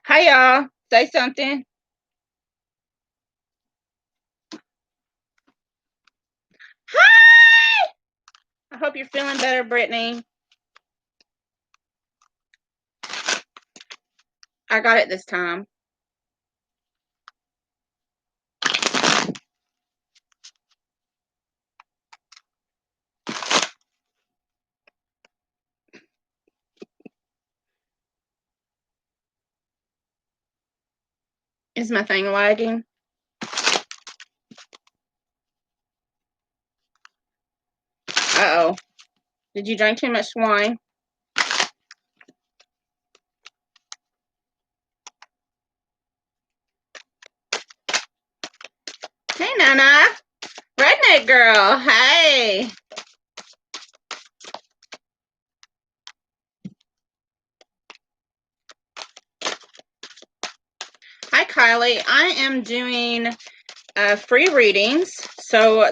Hi, y'all. Say something. Hi! I hope you're feeling better, Brittany. I got it this time. Is my thing lagging? Uh-oh. Did you drink too much wine? Hey, Nana. Redneck girl. Hey. Hi, Kylie. I am doing free readings. So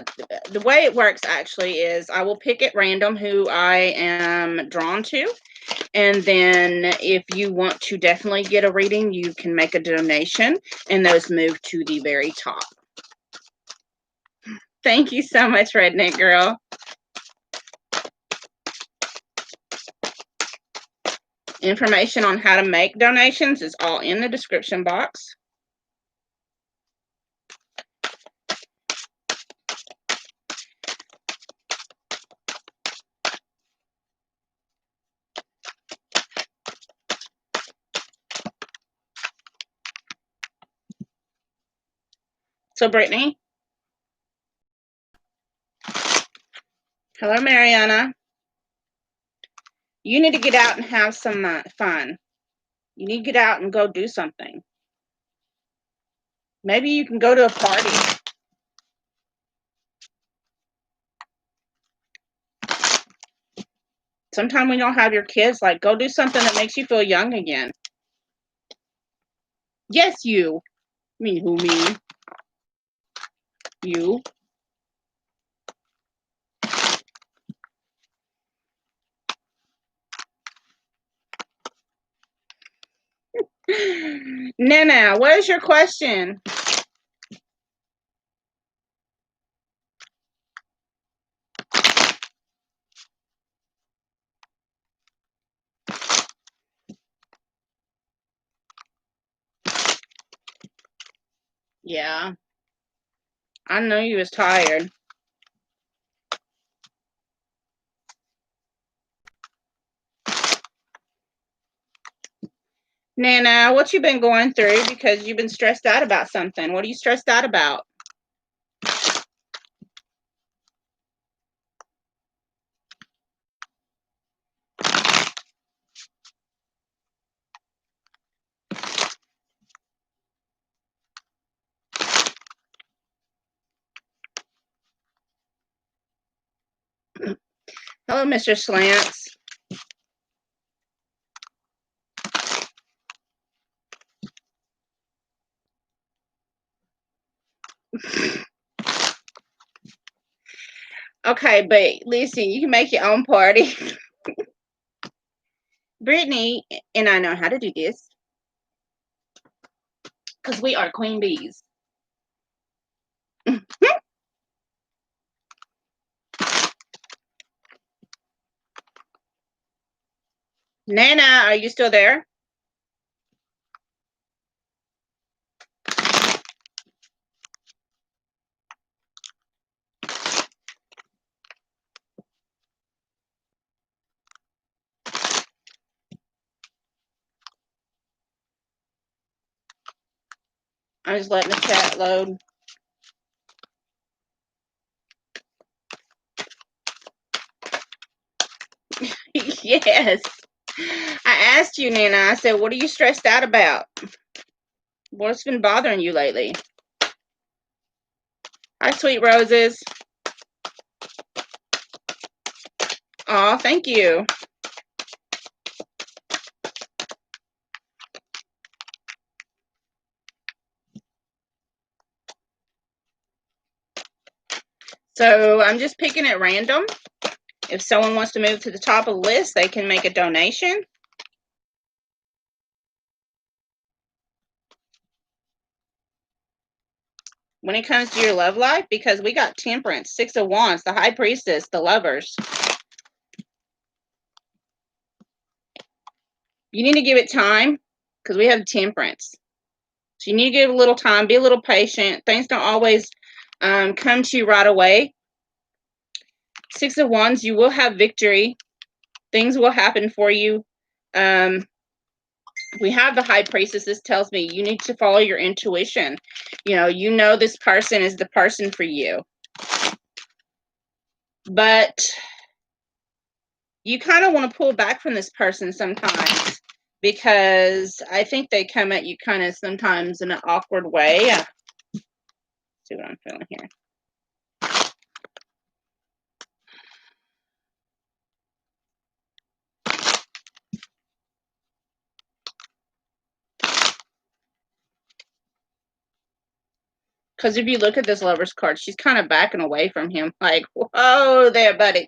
the way it works actually is I will pick at random who I am drawn to. And then if you want to definitely get a reading, you can make a donation and those move to the very top. Thank you so much, Redneck Girl. Information on how to make donations is all in the description box. So, Brittany. Hello, Mariana. You need to get out and have some fun. You need to get out and go do something. Maybe you can go to a party. Sometime when you don't have your kids, like, go do something that makes you feel young again. Yes, you. Me, who, me? You. Nana, what is your question? Yeah. I know you was tired. Nana, what you been going through? Because you've been stressed out about something. What are you stressed out about? Hello, Mr. Slants. Okay, but listen, you can make your own party. Brittany and I know how to do this because we are queen bees. Nana, are you still there? I'm just letting the chat load. Yes. I asked you, Nana. I said, what are you stressed out about? What's been bothering you lately? Hi, sweet roses. Aw, thank you. So I'm just picking at random. If someone wants to move to the top of the list, they can make a donation. When it comes to your love life, because we got Temperance, Six of Wands, the High Priestess, the Lovers. You need to give it time because we have Temperance. So you need to give it a little time, be a little patient. Things don't always come to you right away. Six of Wands, you will have victory. Things will happen for you. We have the High Priestess. This tells me you need to follow your intuition. You know this person is the person for you. But you kind of want to pull back from this person sometimes because I think they come at you kind of sometimes in an awkward way. See what I'm feeling here. Because if you look at this Lover's card, she's kind of backing away from him. Like, whoa there, buddy.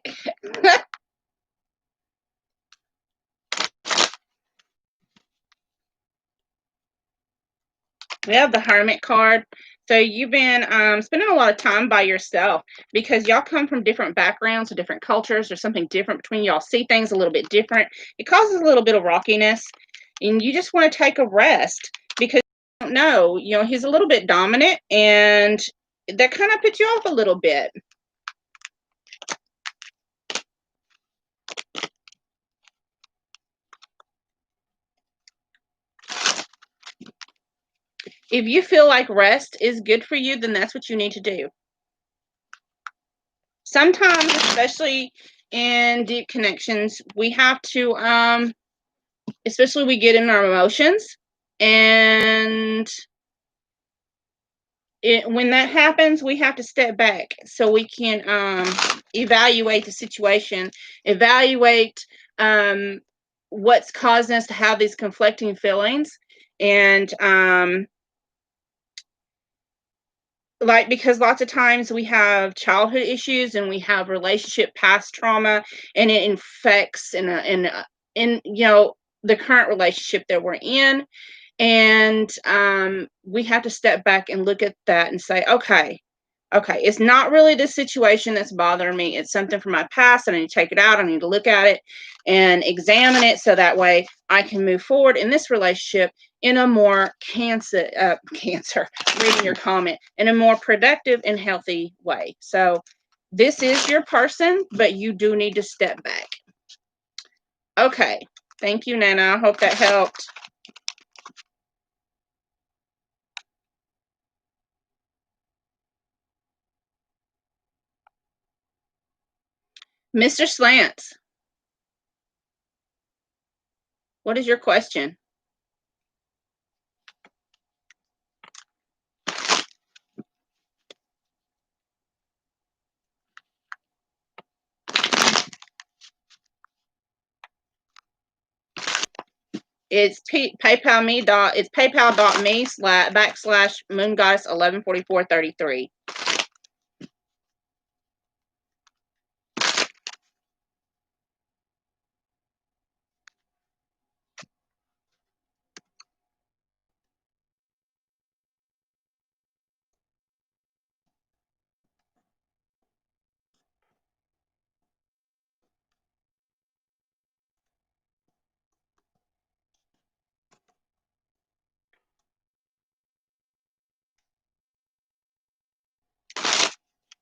We have the Hermit card. So you've been spending a lot of time by yourself because y'all come from different backgrounds or different cultures or something different between y'all. See things a little bit different. It causes a little bit of rockiness. And you just want to take a rest because you don't know, he's a little bit dominant and that kind of puts you off a little bit. If you feel like rest is good for you, then that's what you need to do. Sometimes, especially in deep connections, we have to, especially we get in our emotions. And when that happens, we have to step back so we can evaluate the situation, evaluate what's causing us to have these conflicting feelings. And because lots of times we have childhood issues and we have relationship past trauma, and it infects in the current relationship that we're in. And we have to step back and look at that and say, okay, it's not really this situation that's bothering me. It's something from my past, and I need to take it out. I need to look at it and examine it so that way I can move forward in this relationship in a more reading your comment, in a more productive and healthy way. So this is your person, but you do need to step back. Okay. Thank you, Nana. I hope that helped. Mr. Slants, what is your question? It's it's paypal.me/moongoddess114433.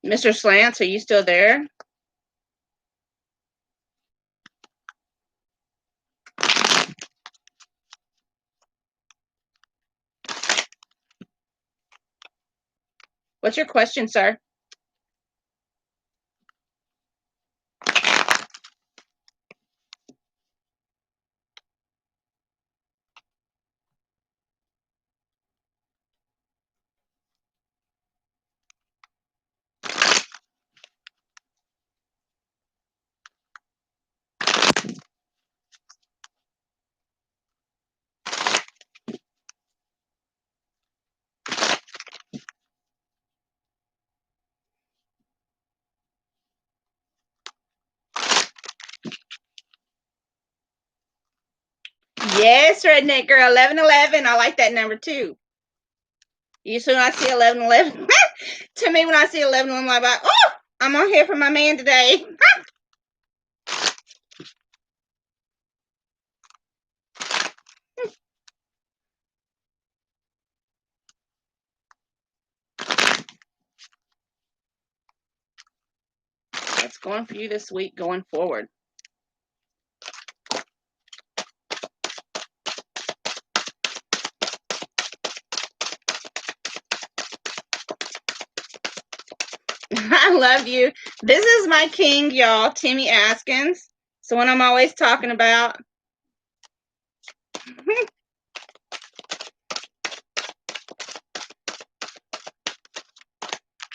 Mr. Slants, are you still there? What's your question, sir? Yes, redneck girl, 1111. I like that number too. Usually when I see 1111, to me when I see 1111, I'm like, oh, I'm on here for my man today. What's going for you this week going forward? I love you. This is my king, y'all, Timmy Askins. So one I'm always talking about.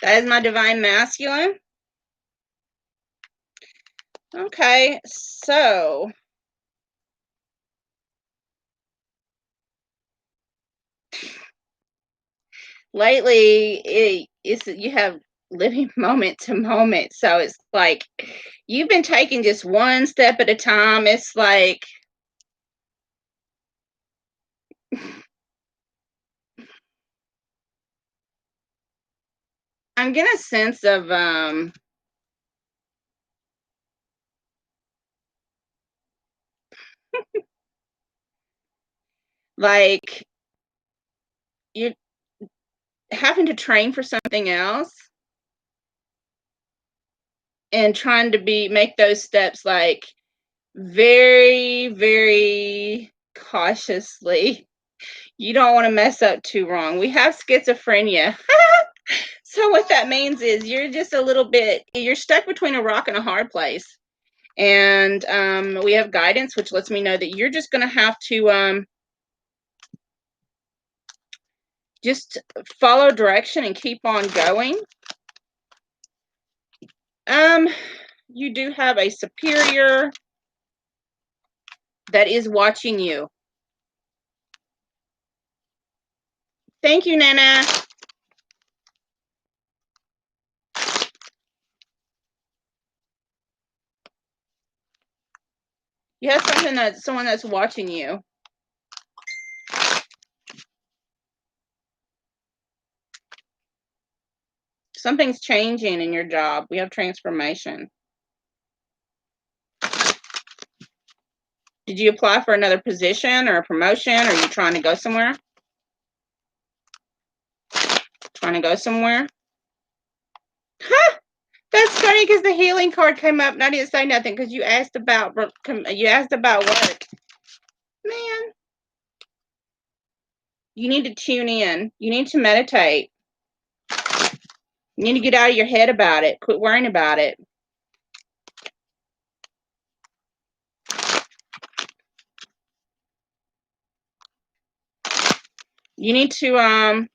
That is my divine masculine. Okay, so lately you have living moment to moment. So it's like you've been taking just one step at a time. It's like I'm getting a sense of like you're having to train for something else and trying to make those steps like very, very cautiously. You don't want to mess up too wrong. We have schizophrenia. So what that means is you're just a little bit, you're stuck between a rock and a hard place. And we have guidance, which lets me know that you're just going to have to just follow direction and keep on going. You do have a superior that is watching you. Thank you, Nana. You have someone that's watching you. Something's changing in your job. We have transformation. Did you apply for another position or a promotion? Or are you trying to go somewhere? Trying to go somewhere? Huh? That's funny because the healing card came up and I didn't say nothing because you asked about work. Man, you need to tune in. You need to meditate. You need to get out of your head about it. Quit worrying about it. You need to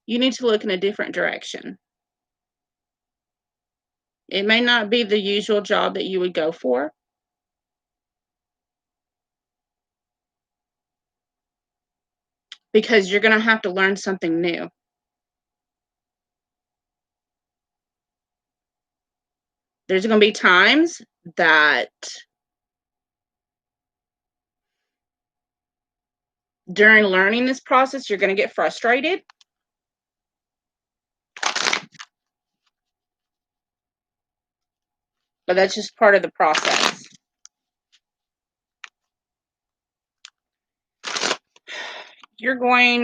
you need to look in a different direction. It may not be the usual job that you would go for. Because you're going to have to learn something new. There's going to be times that during learning this process, you're going to get frustrated. But that's just part of the process. You're going,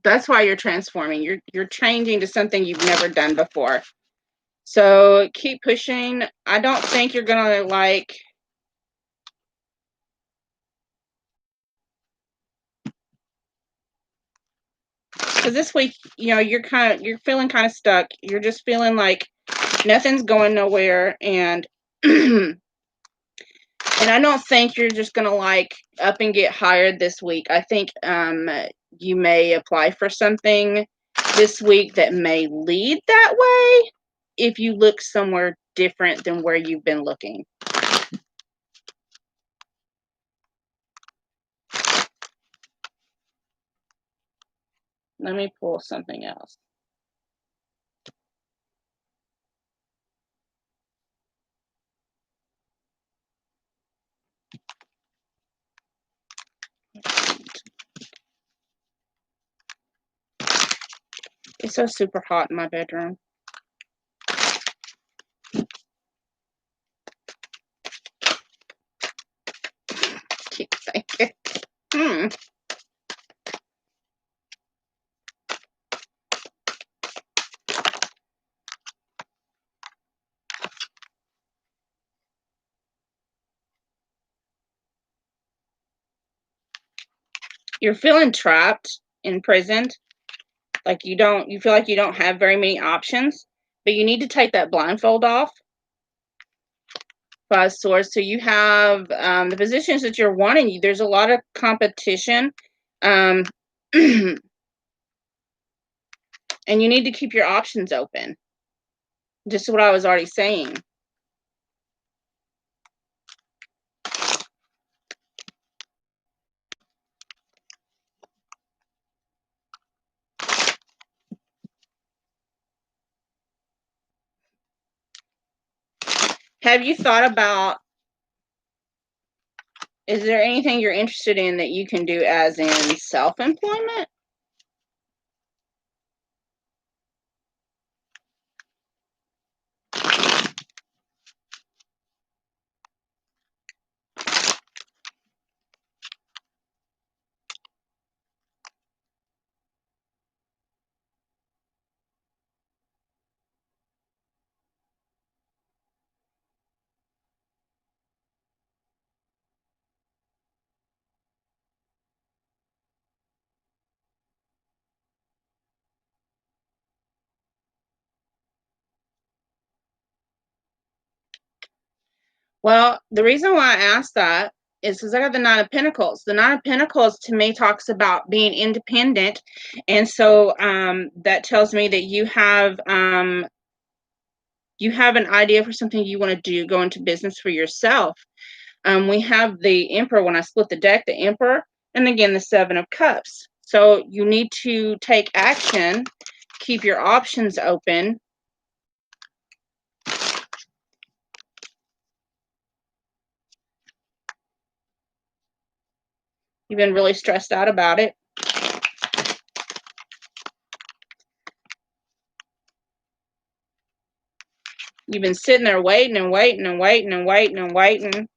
that's why you're transforming. You're changing to something you've never done before. So keep pushing. I don't think you're going to like, because this week, you know, you're feeling kind of stuck. You're just feeling like nothing's going nowhere. And and I don't think you're just going to like up and get hired this week. I think you may apply for something this week that may lead that way if you look somewhere different than where you've been looking. Let me pull something else. It's so super hot in my bedroom. Keep saying it. You're feeling trapped, imprisoned, like you feel like you don't have very many options, but you need to take that blindfold off. Five Swords. So you have the positions that you're wanting. There's a lot of competition, and you need to keep your options open. Just what I was already saying. Have you thought about, is there anything you're interested in that you can do as in self-employment? Well, the reason why I asked that is because I got the Nine of Pentacles. The Nine of Pentacles to me talks about being independent, and so that tells me that you have an idea for something you want to do, go into business for yourself. We have the Emperor. When I split the deck, the Emperor, and again the Seven of Cups. So you need to take action, keep your options open. You've been really stressed out about it. You've been sitting there waiting and waiting and waiting and waiting and waiting.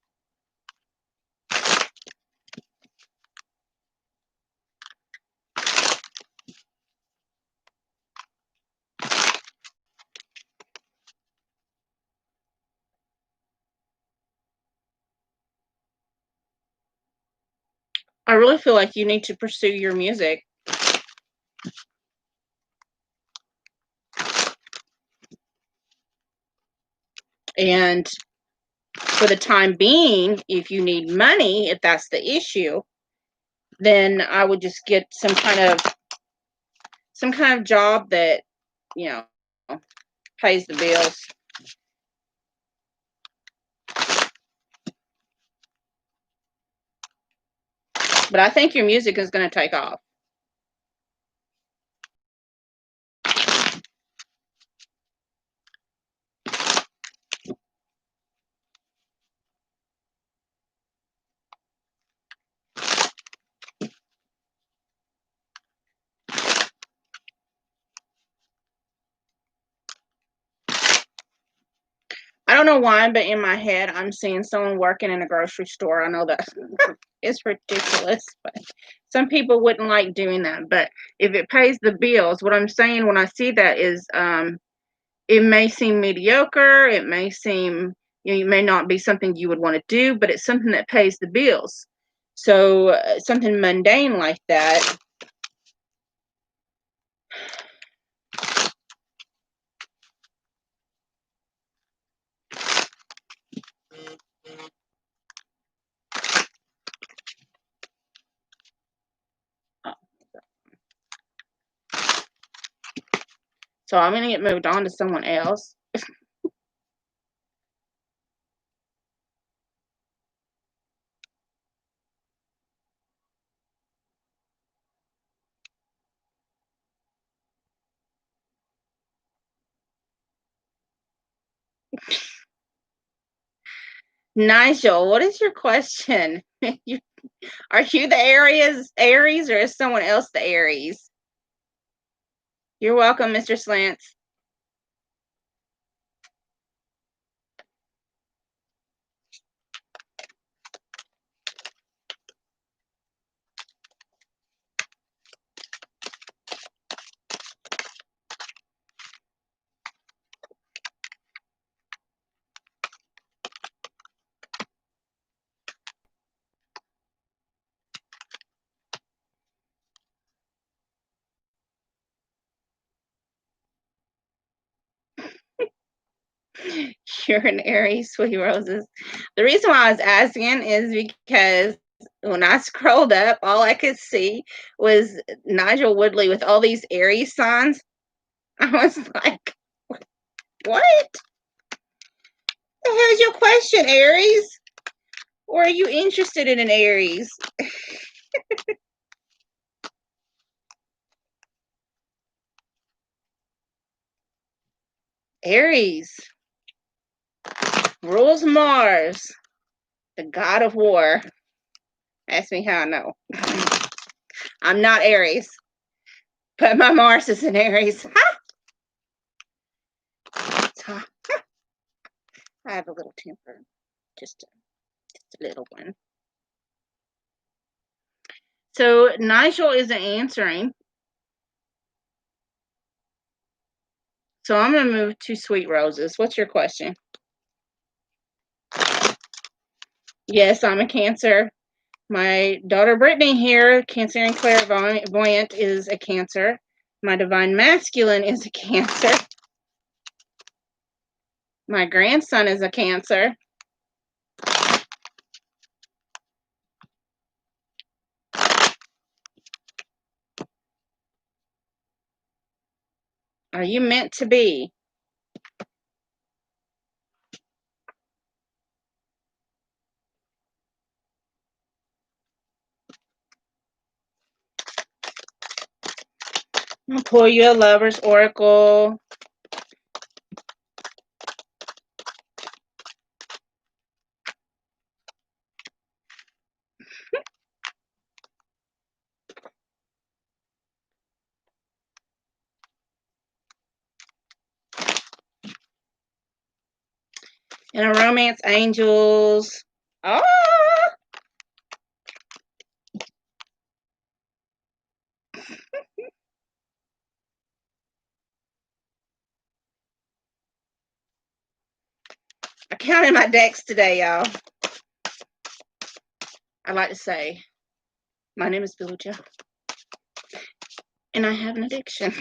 I really feel like you need to pursue your music. And for the time being, if you need money, if that's the issue, then I would just get some kind of job that, you know, pays the bills. But I think your music is going to take off. I don't know why, but in my head, I'm seeing someone working in a grocery store. I know that it's ridiculous, but some people wouldn't like doing that. But if it pays the bills, what I'm saying when I see that is, it may seem mediocre. It may seem, it may not be something you would want to do, but it's something that pays the bills. So something mundane like that. So I'm going to get moved on to someone else. Nigel, what is your question? Are you the Aries or is someone else the Aries? You're welcome, Mr. Slants. You're an Aries, Sweet Roses. The reason why I was asking is because when I scrolled up, all I could see was Nigel Woodley with all these Aries signs. I was like, what? The hell is your question, Aries? Or are you interested in an Aries? Aries rules Mars, the god of war. Ask me how I know. I'm not Aries, but my Mars is in Aries. I have a little temper, just a little one. So Nigel isn't answering. So I'm going to move to Sweet Roses. What's your question? Yes, I'm a Cancer. My daughter Brittany here, Cancer and Clairvoyant, is a Cancer. My Divine Masculine is a Cancer. My grandson is a Cancer. Are you meant to be? I'll pull you a Lover's Oracle. And a Romance Angels. Oh! I counted my decks today, y'all. I like to say, my name is Billie Jo, and I have an addiction.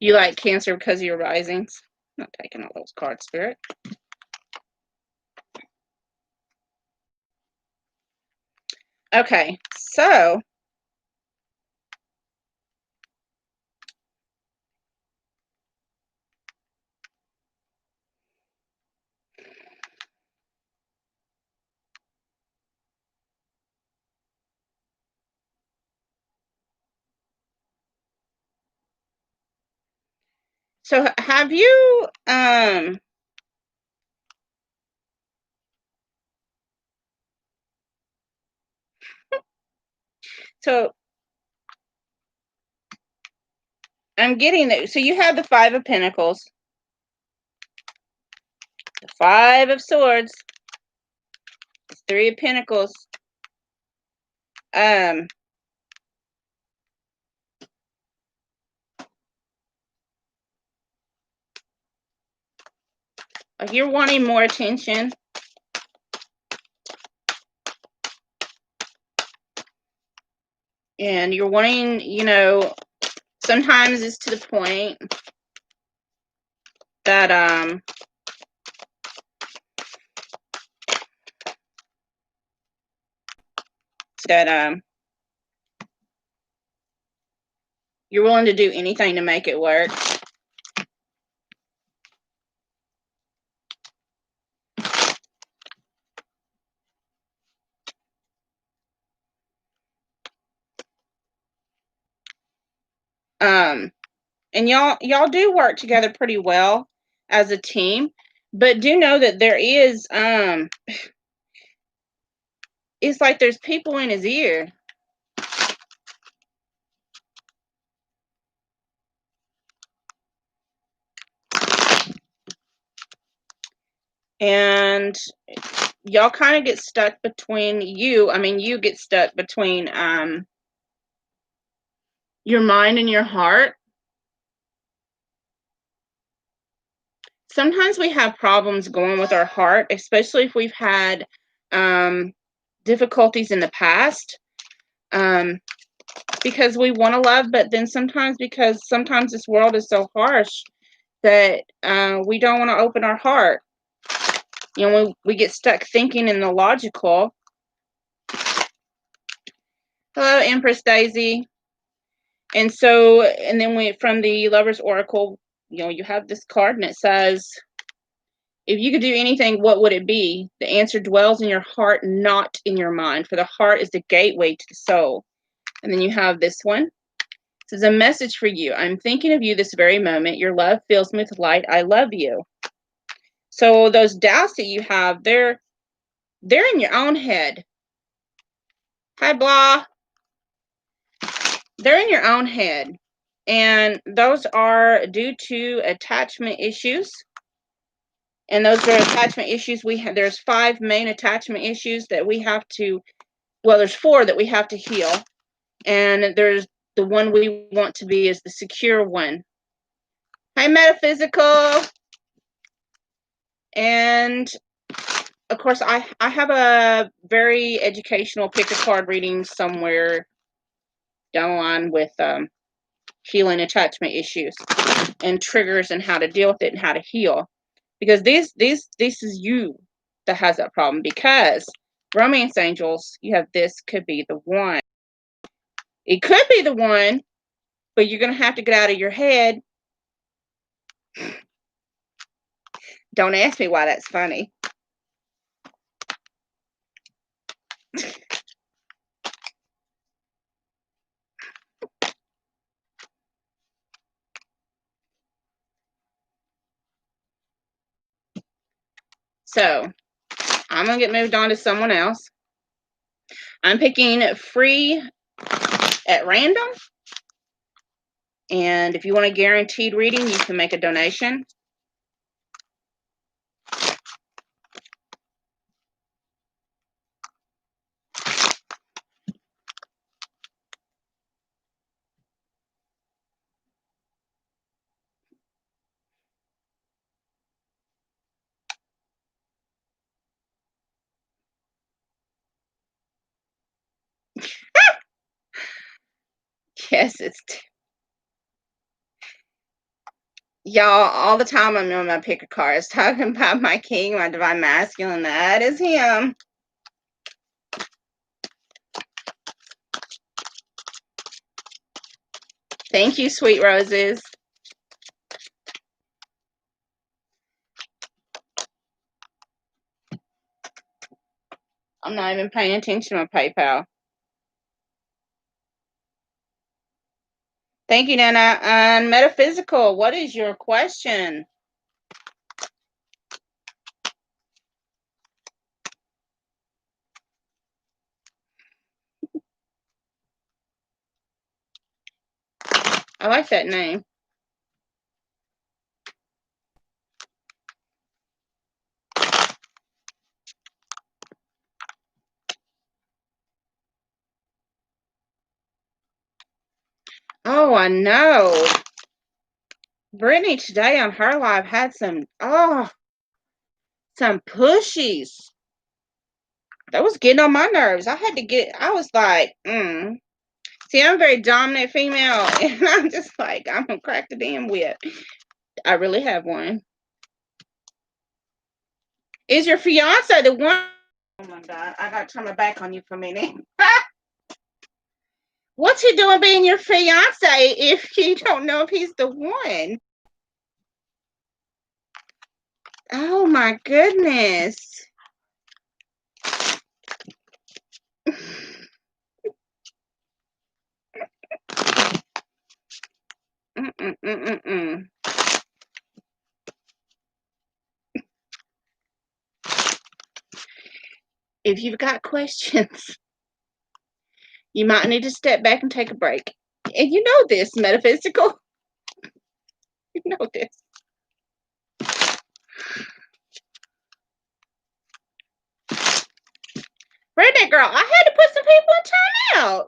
You like Cancer because of your risings? Not taking all those cards, Spirit. Okay, so have you so I'm getting it. So you have the Five of Pentacles, the Five of Swords, Three of Pentacles. You're wanting more attention. And you're wanting, sometimes it's to the point that you're willing to do anything to make it work. And y'all do work together pretty well as a team, but do know that there is it's like there's people in his ear. And y'all kind of get stuck between you get stuck between your mind and your heart. Sometimes we have problems going with our heart, especially if we've had difficulties in the past, because we want to love, but then sometimes this world is so harsh that we don't want to open our heart. We get stuck thinking in the logical. Hello, Empress Daisy. And then from the Lover's Oracle, you have this card and it says, if you could do anything, what would it be? The answer dwells in your heart, not in your mind, for the heart is the gateway to the soul. And then you have this one. It says, a message for you. I'm thinking of you this very moment. Your love fills me with light. I love you. So those doubts that you have, they're in your own head. Hi, blah. They're in your own head. And those are due to attachment issues. And those are attachment issues there's 5 main attachment issues that we have to, there's 4 that we have to heal. And there's the one we want to be is the secure one. Hi, Metaphysical. And of course, I have a very educational pick a card reading somewhere down the line with healing attachment issues and triggers and how to deal with it and how to heal. Because this is you that has that problem. Because romance angels, you have this could be the one. It could be the one, but you're going to have to get out of your head. Don't ask me why that's funny. So I'm going to get moved on to someone else. I'm picking free at random. And if you want a guaranteed reading, you can make a donation. Yes, it's y'all all the time. I'm on my pick a card. It's talking about my king, my divine masculine. That is him. Thank you, sweet roses. I'm not even paying attention to my PayPal. Thank you, Nana. And Metaphysical, what is your question? I like that name. Oh, I know. Brittany today on her live had some pushies. That was getting on my nerves. I was like, See, I'm a very dominant female, and I'm just like, I'm gonna crack the damn whip. I really have one. Is your fiance the one? Oh my God, I gotta turn my back on you for a minute. What's he doing being your fiance if you don't know if he's the one? Oh my goodness. If you've got questions, you might need to step back and take a break. And you know this, metaphysical. You know this. Redneck girl, I had to put some people in timeout.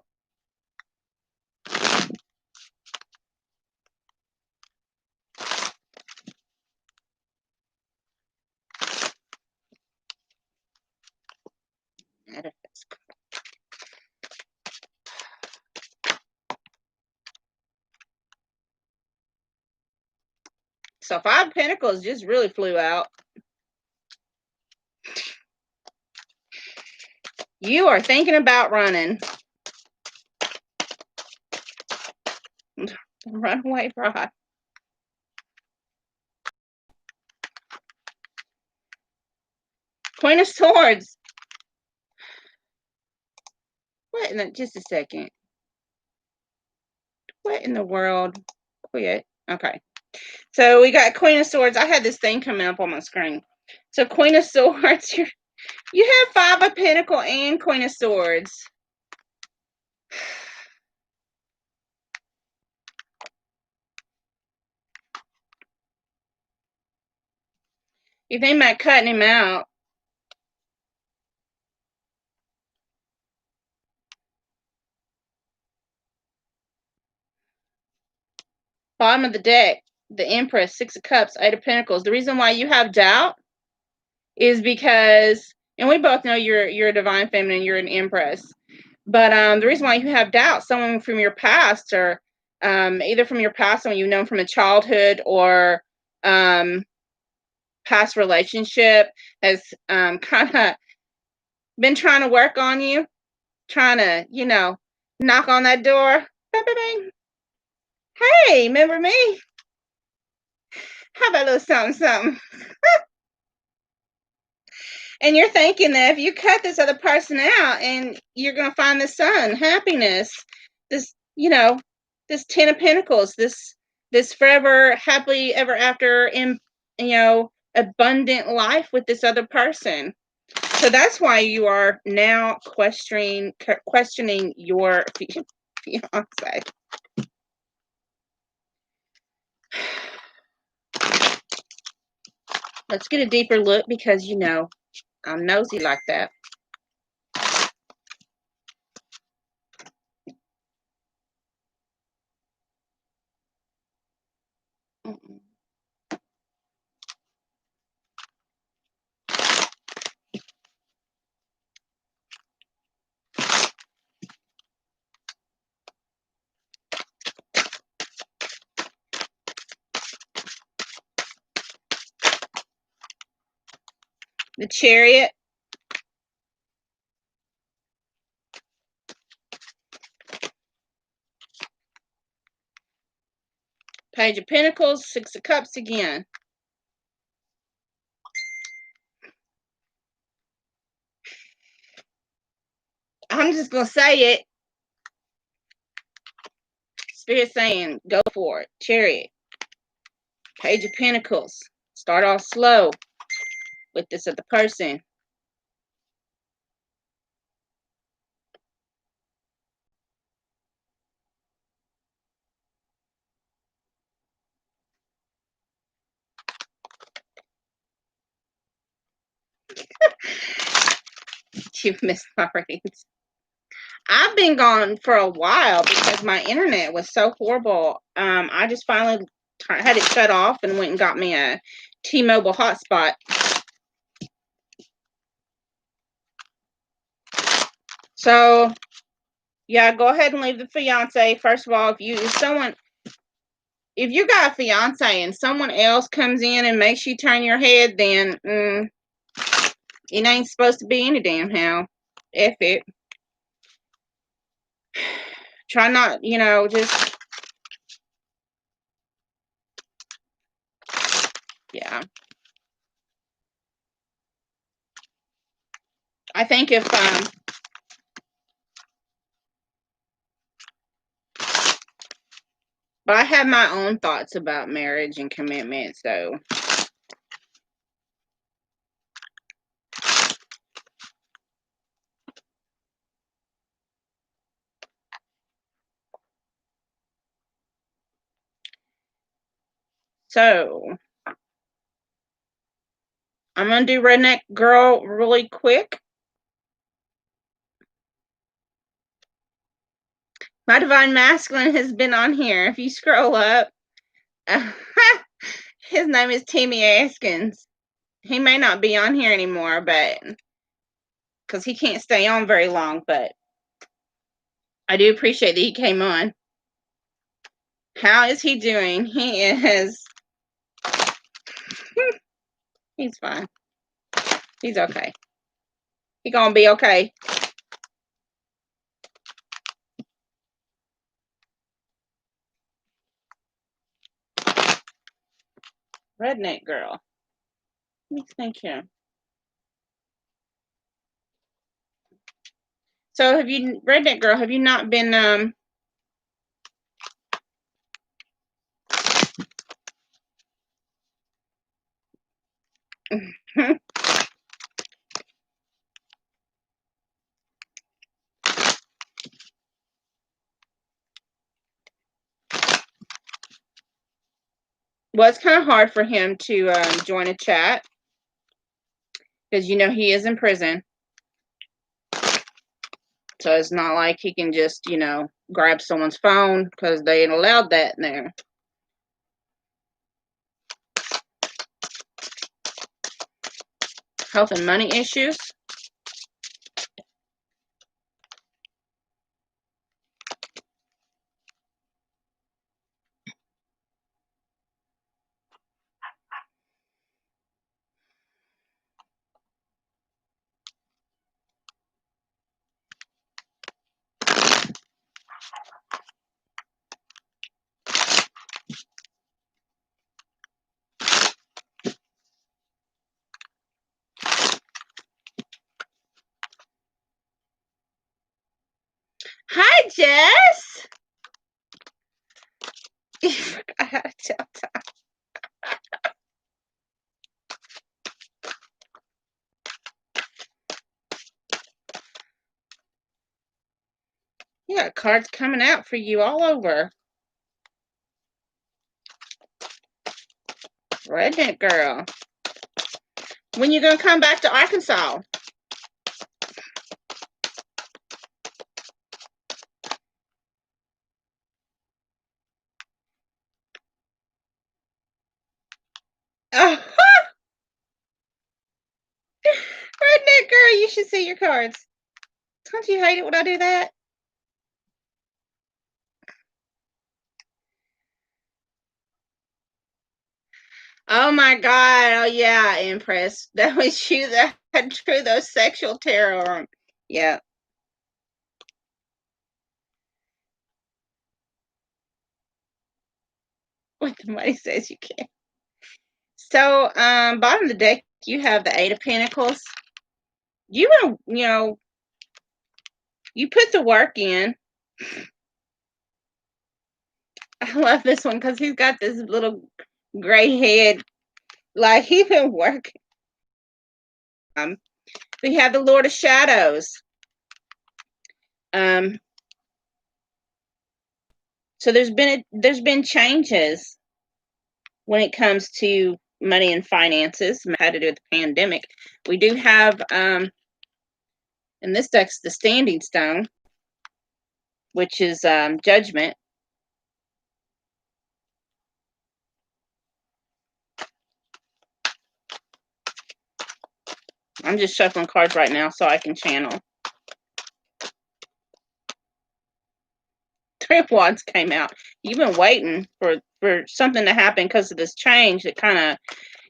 Metaphysical. So 5 of Pentacles just really flew out. You are thinking about running. Runaway bride. Queen of Swords. What in the, just a second. What in the world? Quit. Okay. So we got Queen of Swords. I had this thing coming up on my screen. So Queen of Swords, you have 5 of Pentacles and Queen of Swords. You think about cutting him out. Bottom of the deck, the Empress, 6 of Cups, 8 of Pentacles. The reason why you have doubt is because, and we both know you're a divine feminine, you're an Empress. But the reason why you have doubt, someone from your past, or either from your past, someone you've known from a childhood, or past relationship, has kind of been trying to work on you, trying to, knock on that door. Bang, bang, bang. Hey, remember me? How about a little something, something? And you're thinking that if you cut this other person out, and you're going to find the sun, happiness, this, this 10 of Pentacles, this forever, happily ever after, in, abundant life with this other person. So that's why you are now questioning your fiance. Let's get a deeper look, because I'm nosy like that. The Chariot. Page of Pentacles, 6 of Cups again. I'm just going to say it. Spirit saying, go for it. Chariot. Page of Pentacles. Start off slow with this other person. You've missed my readings. I've been gone for a while because my internet was so horrible. I just finally had it shut off and went and got me a T-Mobile hotspot. So, yeah, go ahead and leave the fiance. First of all, if you got a fiance and someone else comes in and makes you turn your head, then it ain't supposed to be any damn how. F it. Try not, just, yeah. I think if, But I have my own thoughts about marriage and commitment, so. So, I'm going to do Redneck Girl really quick. My Divine Masculine has been on here. If you scroll up, his name is Timmy Askins. He may not be on here anymore, but because he can't stay on very long, but I do appreciate that he came on. How is he doing? He is. He's fine. He's okay. He gonna be okay. Redneck Girl. Let me think here. So have you, Redneck Girl, have you not been well, it's kind of hard for him to join a chat because he is in prison. So it's not like he can just, grab someone's phone because they ain't allowed that in there. Health and money issues. Hi, Jess. You forgot how to tell time. You got cards coming out for you all over. Redneck Girl. When you gonna come back to Arkansas? Oh, Redneck Girl, you should see your cards. Don't you hate it when I do that? Oh my God. Oh yeah, Empress. That was you that drew those sexual tarot on. Yeah. What the money says you can. So, bottom of the deck, you have the Eight of Pentacles. You put the work in. I love this one because he's got this little gray head. Like he's been working. We have the Lord of Shadows. So there's been changes when it comes to money and finances. Had to do with the pandemic. We do have in this deck's the Standing Stone, which is Judgment. I'm just shuffling cards right now so I can channel. Three of Wands came out. You've been waiting for something to happen because of this change. That kind of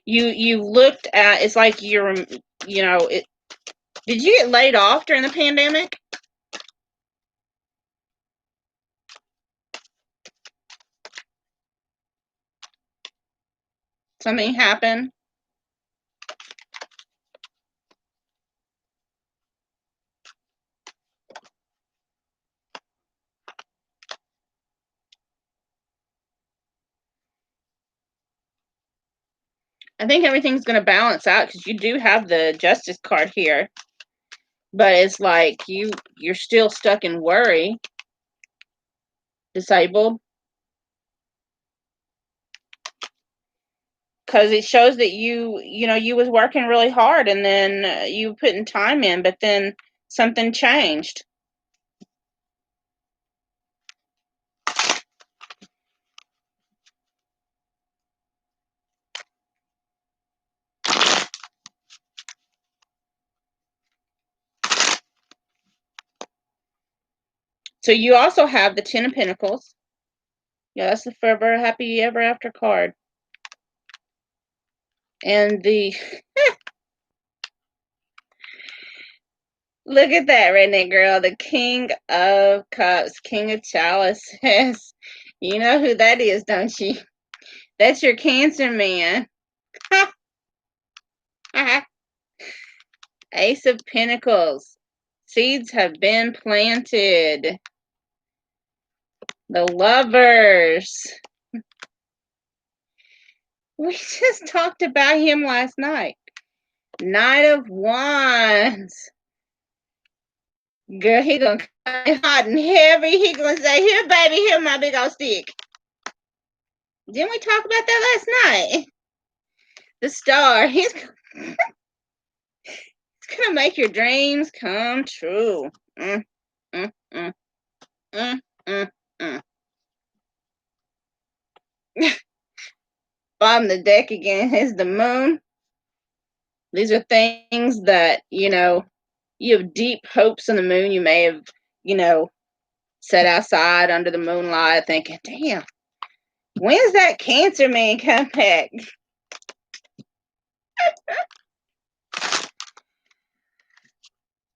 you looked at. It's like you're it. Did you get laid off during the pandemic? Something happened. I think everything's going to balance out because you do have the Justice card here. But it's like you're still stuck in worry. Disabled. Because it shows that you was working really hard and then you putting time in, but then something changed. So you also have the Ten of Pentacles. Yeah, that's the Forever Happy Ever After card. And the look at that, redneck girl, the King of Cups, King of Chalices. You know who that is, don't you? That's your Cancer man. Ace of Pentacles. Seeds have been planted. The Lovers. We just talked about him last night. Knight of Wands. Girl, he gonna come hot and heavy. He gonna say, here, baby, here my big old stick. Didn't we talk about that last night? The Star. He's gonna make your dreams come true. Mm, mm, mm, mm, mm, mm. Bottom of the deck again is the Moon. These are things that, you have deep hopes in the Moon. You may have, sat outside under the moonlight thinking, damn, when's that Cancer man come back?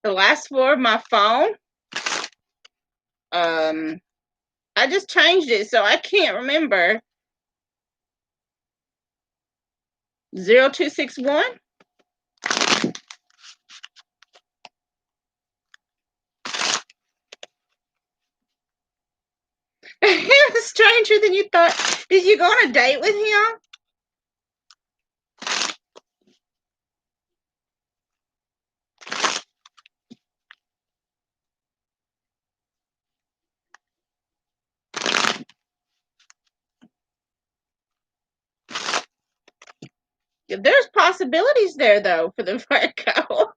The last four of my phone, I just changed it, so I can't remember. 0261. It was stranger than you thought. Did you go on a date with him? There's possibilities there, though, for the Virgo.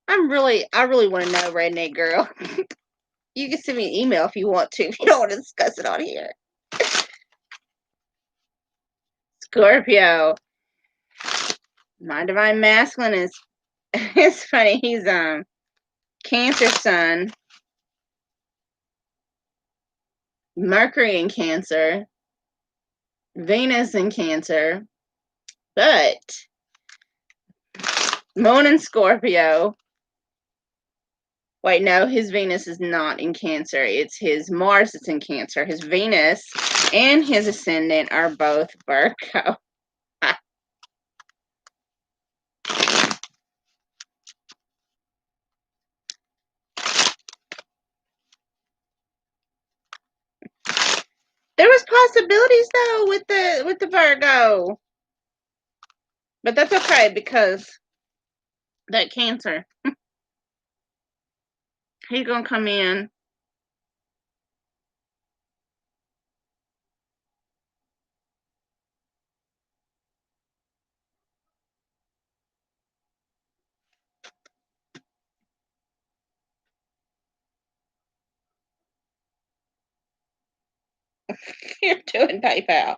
I really want to know, redneck girl. You can send me an email if you want to. If you don't want to discuss it on here. Scorpio. My divine masculine is it's funny. He's Cancer sun, Mercury in Cancer, Venus in Cancer, but Moon in Scorpio. Wait, no, his Venus is not in Cancer. It's his Mars that's in Cancer. His Venus and his ascendant are both Virgo. There was possibilities though with the Virgo. But that's okay because that Cancer, he's gonna come in. You're doing PayPal.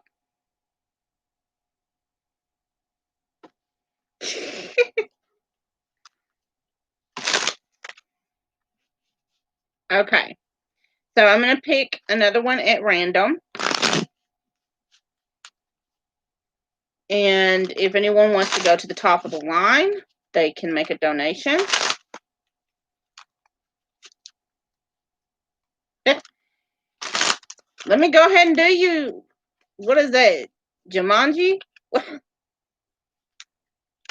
Okay. So I'm going to pick another one at random. And if anyone wants to go to the top of the line, they can make a donation. Let me go ahead and do what is that? Jumanji? I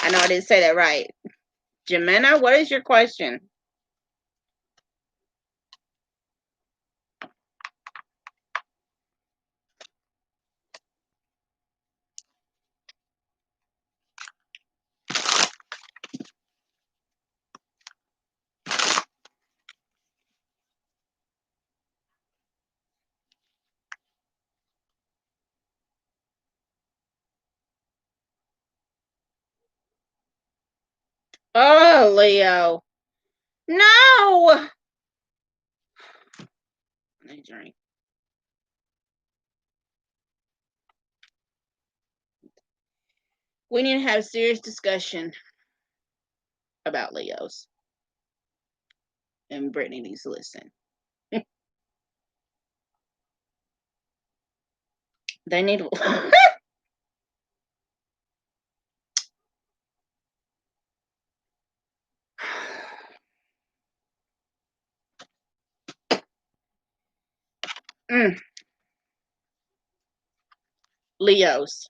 know I didn't say that right. Jimena, what is your question? Oh, Leo. No. I need a drink. We need to have a serious discussion about Leos. And Brittany needs to listen. They need to. Leos.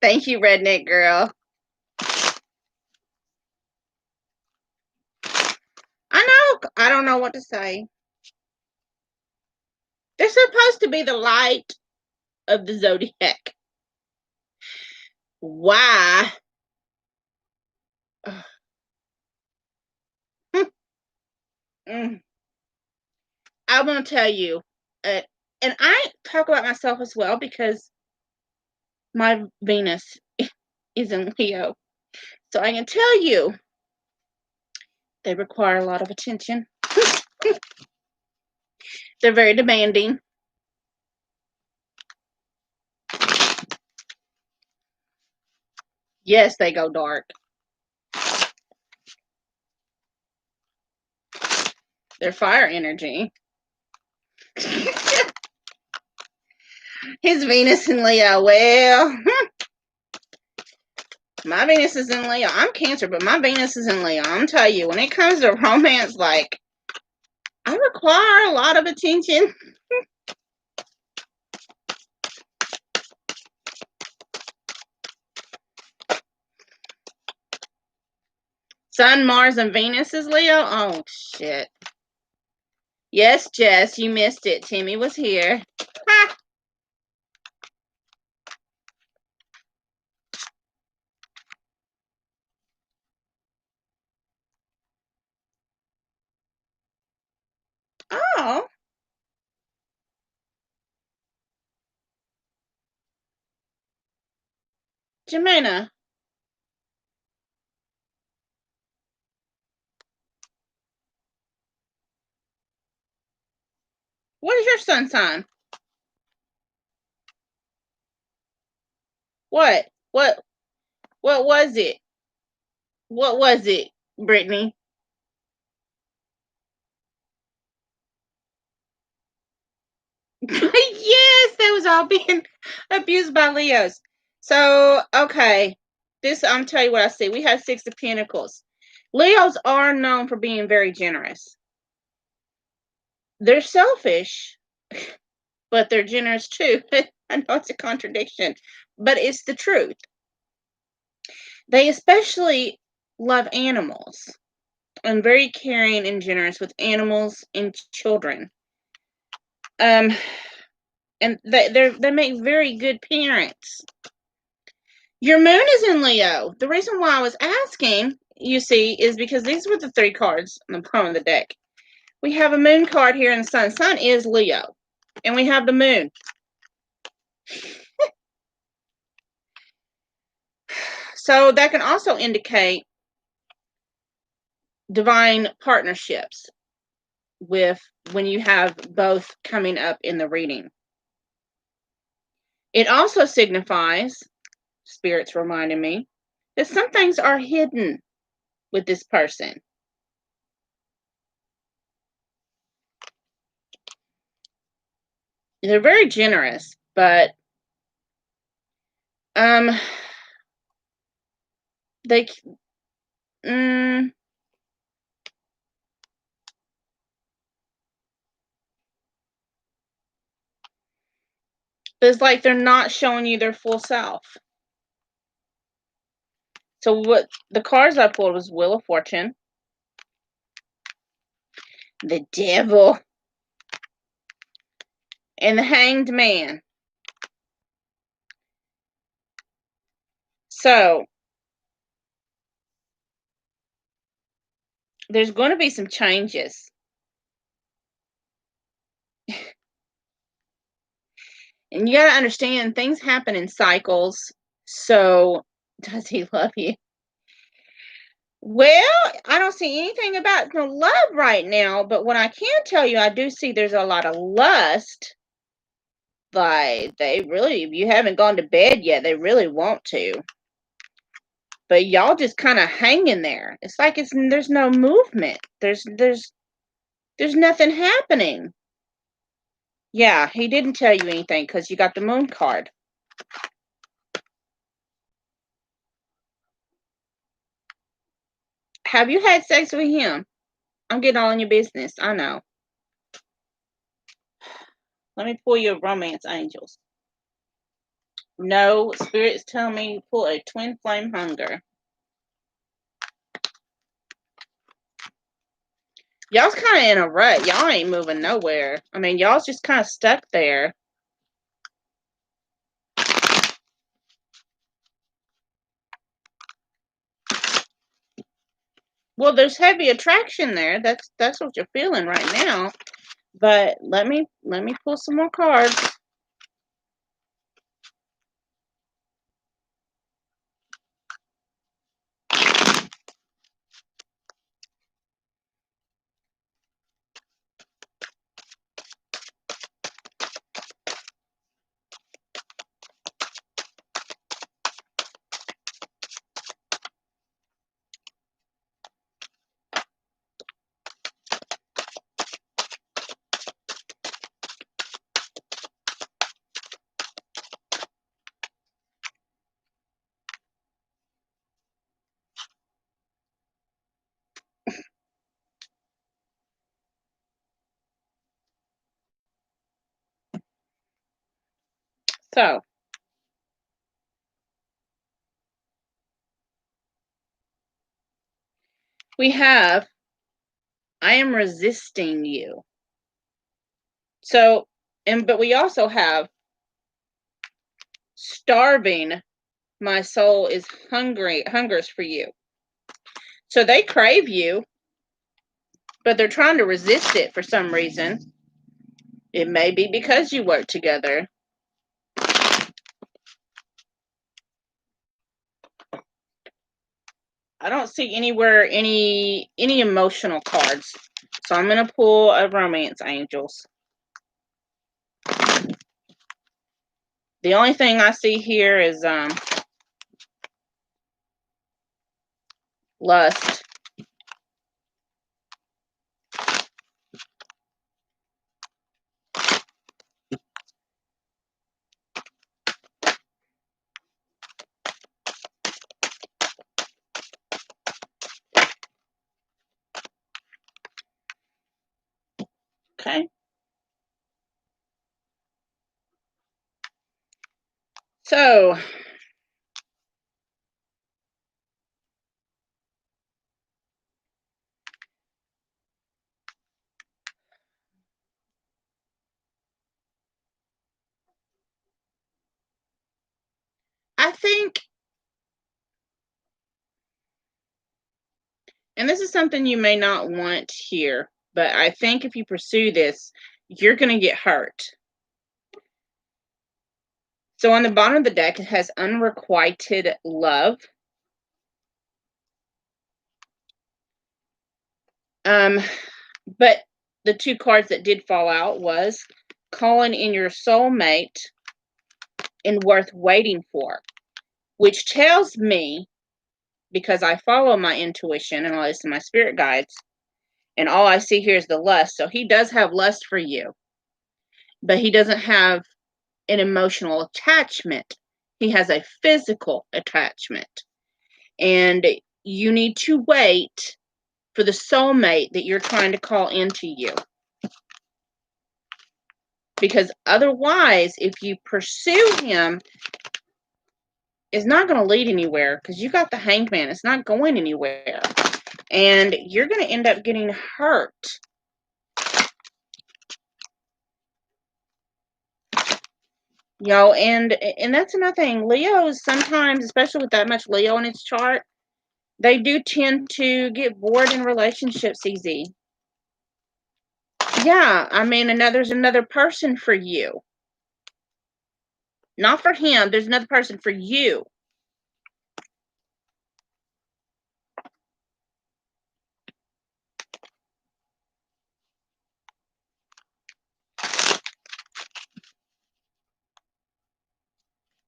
Thank you, redneck girl. I know. I don't know what to say. They're supposed to be the light of the zodiac. Why? I want to tell you, and I talk about myself as well because my Venus is in Leo. So I can tell you, they require a lot of attention. They're very demanding. Yes, they go dark. They're fire energy. His Venus in Leo. Well, my Venus is in Leo. I'm Cancer, but my Venus is in Leo. I'm telling you, when it comes to romance, like, I require a lot of attention. Sun, Mars, and Venus is Leo. Oh, shit. Yes, Jess, you missed it. Timmy was here. Ha! Oh. Jimena, what is your sun sign? What? What was it? What was it, Brittany? Yes, they was all being abused by Leos. So, okay. This, I'm telling you what I see. We have Six of Pentacles. Leos are known for being very generous. They're selfish, but they're generous too. I know it's a contradiction, but it's the truth. They especially love animals and very caring and generous with animals and children. And they make very good parents. Your moon is in Leo. The reason why I was asking, you see, is because these were the three cards on the bottom of the deck. We have a moon card here in the sun. Sun is Leo. And we have the moon. So that can also indicate divine partnerships with when you have both coming up in the reading. It also signifies, spirits reminding me, that some things are hidden with this person. They're very generous, but they it's like they're not showing you their full self. So what the cards I pulled was Wheel of Fortune, the Devil, and the Hanged Man. So there's going to be some changes. And you got to understand things happen in cycles. So, does he love you? Well, I don't see anything about the love right now, but what I can tell you, I do see there's a lot of lust. Like, they really, if you haven't gone to bed yet, they really want to. But y'all just kind of hanging there. It's like there's no movement. There's nothing happening. Yeah, he didn't tell you anything because you got the moon card. Have you had sex with him? I'm getting all in your business. I know. Let me pull your romance angels. No, Spirit's telling me pull a twin flame hunger. Y'all's kind of in a rut. Y'all ain't moving nowhere. I mean, y'all's just kind of stuck there. Well, there's heavy attraction there. That's what you're feeling right now. But let me pull some more cards. So, we have, I am resisting you. So, but we also have starving. My soul is hungers for you. So they crave you, but they're trying to resist it for some reason. It may be because you work together. I don't see anywhere any emotional cards. So I'm going to pull a romance angels. The only thing I see here is lust. Okay. So, I think, and this is something you may not want here, but I think if you pursue this, you're going to get hurt. So on the bottom of the deck, it has unrequited love. But the two cards that did fall out was calling in your soulmate and worth waiting for, which tells me, because I follow my intuition and I listen to my spirit guides, and all I see here is the lust. So he does have lust for you, but he doesn't have an emotional attachment. He has a physical attachment. And you need to wait for the soulmate that you're trying to call into you. Because otherwise, if you pursue him, it's not going to lead anywhere, because you got the Hangman. It's not going anywhere. And you're going to end up getting hurt. You know, and that's another thing. Leos sometimes, especially with that much Leo in its chart, they do tend to get bored in relationships easy. Yeah, I mean, there's another person for you. Not for him. There's another person for you.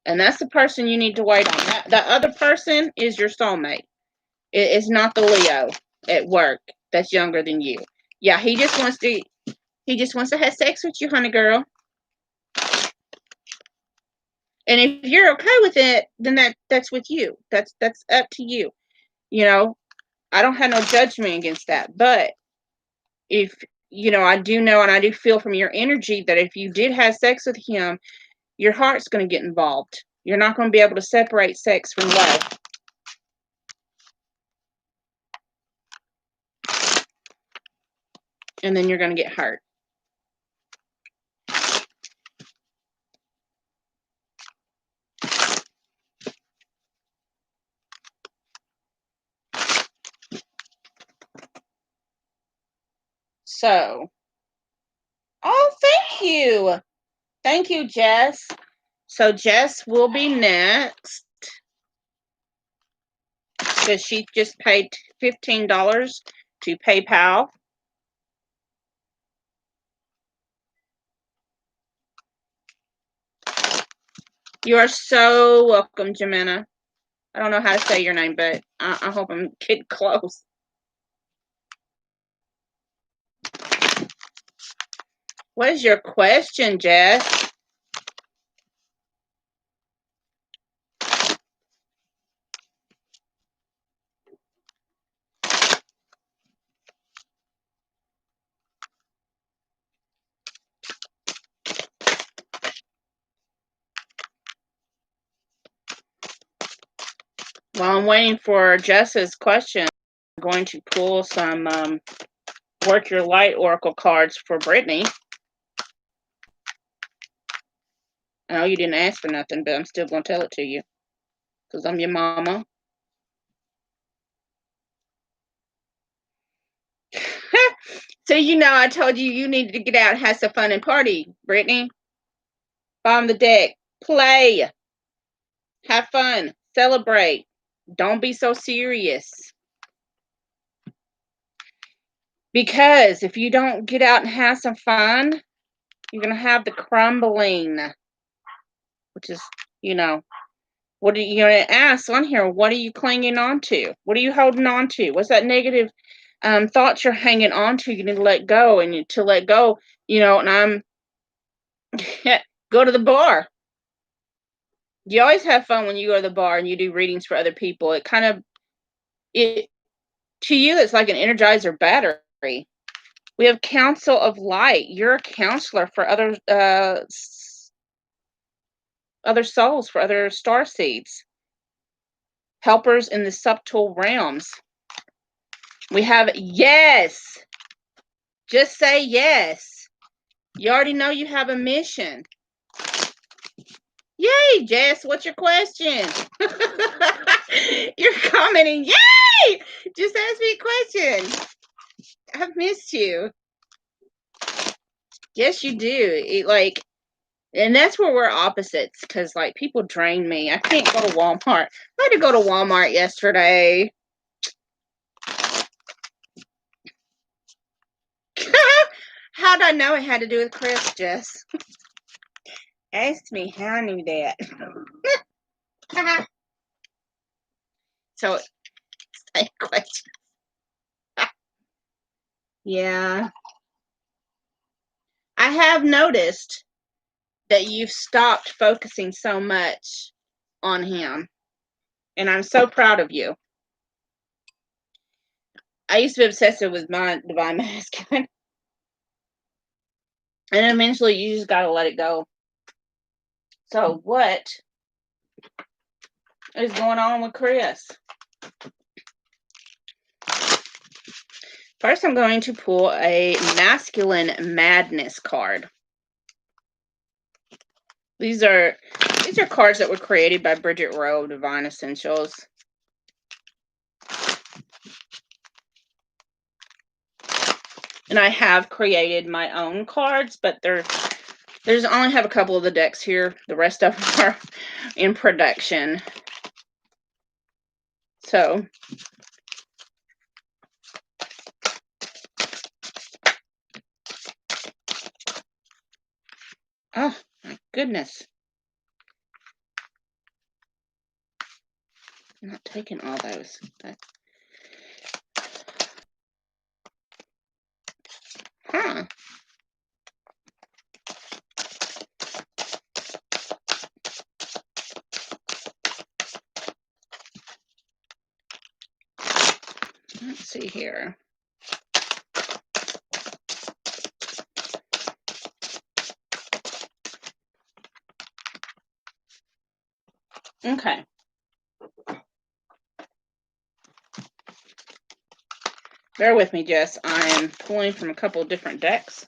And that's the person you need to wait on. That other person is your soulmate. It's not the Leo at work that's younger than you. Yeah, he just wants to have sex with you, honey girl. And if you're okay with it, then that's with you. That's up to you. You know, I don't have no judgment against that. But if I do know and I do feel from your energy that if you did have sex with him, your heart's going to get involved. You're not going to be able to separate sex from love. And then you're going to get hurt. So, oh, thank you. Thank you, Jess. So Jess will be next because she just paid $15 to PayPal. You are so welcome, Jimena. I don't know how to say your name, but I hope I'm getting close. What is your question, Jess? While I'm waiting for Jess's question, I'm going to pull some Work Your Light Oracle cards for Brittany. I know you didn't ask for nothing, but I'm still going to tell it to you because I'm your mama. So I told you needed to get out and have some fun and party, Brittany. Bomb the deck. Play. Have fun. Celebrate. Don't be so serious. Because if you don't get out and have some fun, you're going to have the crumbling. Which is, what are you going to ask on here? What are you clinging on to? What are you holding on to? What's that negative thoughts you're hanging on to? You need to let go. And to let go, and I'm go to the bar. You always have fun when you go to the bar and you do readings for other people. It to you, it's like an energizer battery. We have Council of Light. You're a counselor for other souls, for other star seeds. Helpers in the subtle realms. We have yes. Just say yes. You already know you have a mission. Yay, Jess, what's your question? You're commenting, yay! Just ask me a question. I've missed you. Yes, you do. And that's where we're opposites, because people drain me. I can't go to Walmart. I had to go to Walmart yesterday. How'd I know it had to do with Chris, Jess? Ask me how I knew that. So, same question. Yeah. I have noticed that you've stopped focusing so much on him. And I'm so proud of you. I used to be obsessive with my divine masculine. And eventually you just gotta let it go. So what is going on with Chris? First, I'm going to pull a masculine madness card. These are cards that were created by Bridget Rowe of Divine Essentials. And I have created my own cards, but they're There's only have a couple of the decks here. The rest of them are in production. So, oh my goodness. I'm not taking all those. Huh. Let's see here. Okay. Bear with me, Jess. I am pulling from a couple of different decks.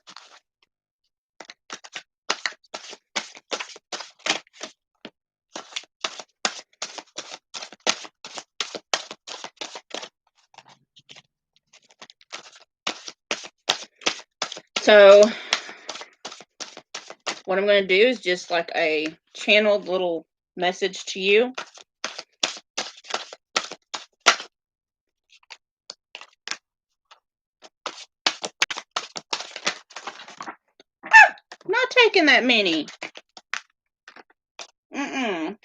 So what I'm going to do is just like a channeled little message to you. Not taking that many. I'm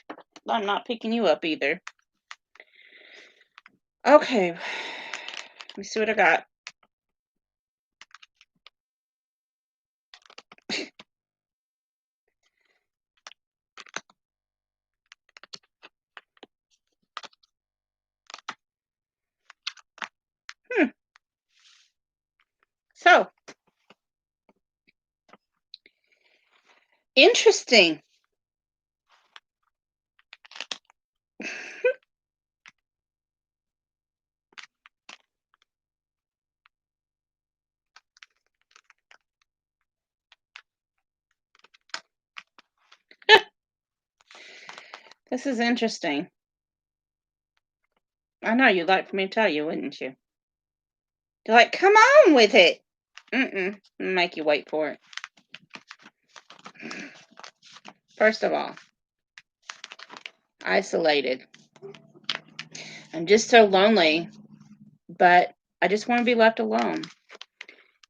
not picking you up either. Okay. Let me see what I got. So, interesting. This is interesting. I know you'd like for me to tell you, wouldn't you? You're like, come on with it. Make you wait for it. First of all, isolated. I'm just so lonely, but I just want to be left alone.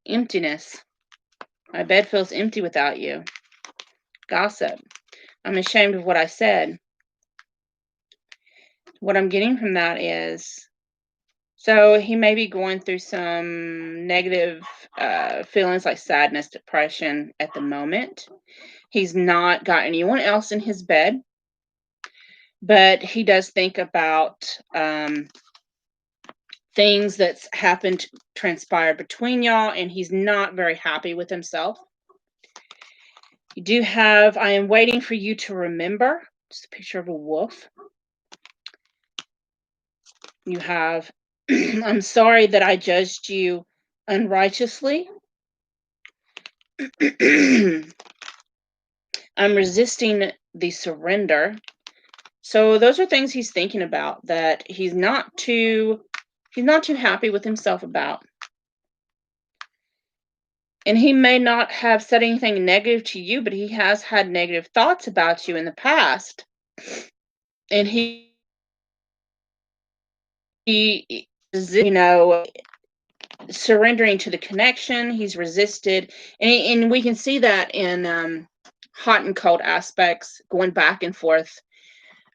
Emptiness. My bed feels empty without you. Gossip. I'm ashamed of what I said. What I'm getting from that is, so he may be going through some negative feelings like sadness, depression at the moment. He's not got anyone else in his bed, but he does think about things that's happened, transpired between y'all, and he's not very happy with himself. You do have, I am waiting for you to remember. Just a picture of a wolf. You have, I'm sorry that I judged you unrighteously. I'm resisting the surrender. So those are things he's thinking about that he's not too happy with himself about. And he may not have said anything negative to you, but he has had negative thoughts about you in the past. And he is, surrendering to the connection. He's resisted. And we can see that in hot and cold aspects, going back and forth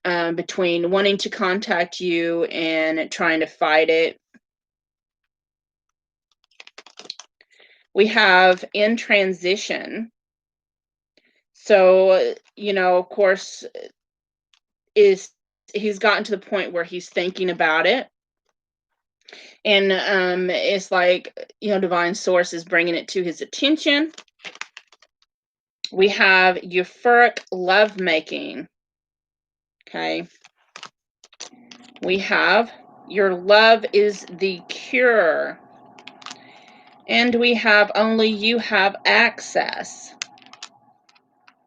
between wanting to contact you and trying to fight it. We have in transition. So, of course, he's gotten to the point where he's thinking about it. And it's like, divine source is bringing it to his attention. We have euphoric lovemaking. Okay. We have your love is the cure. And we have only you have access.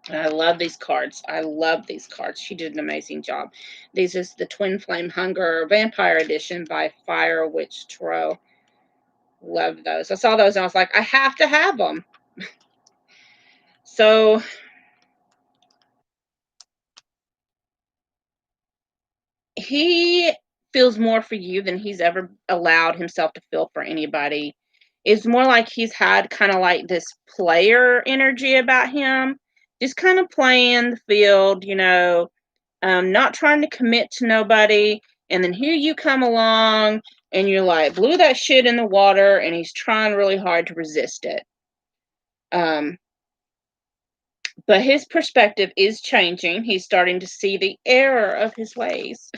I love these cards. I love these cards. She did an amazing job. This is the Twin Flame Hunger Vampire Edition by Fire Witch Tarot. Love those. I saw those and I was like, I have to have them. So he feels more for you than he's ever allowed himself to feel for anybody. It's more like he's had kind of like this player energy about him, just kind of playing the field, not trying to commit to nobody. And then here you come along and you're like, blew that shit in the water, and he's trying really hard to resist it. Um, but his perspective is changing. He's starting to see the error of his ways.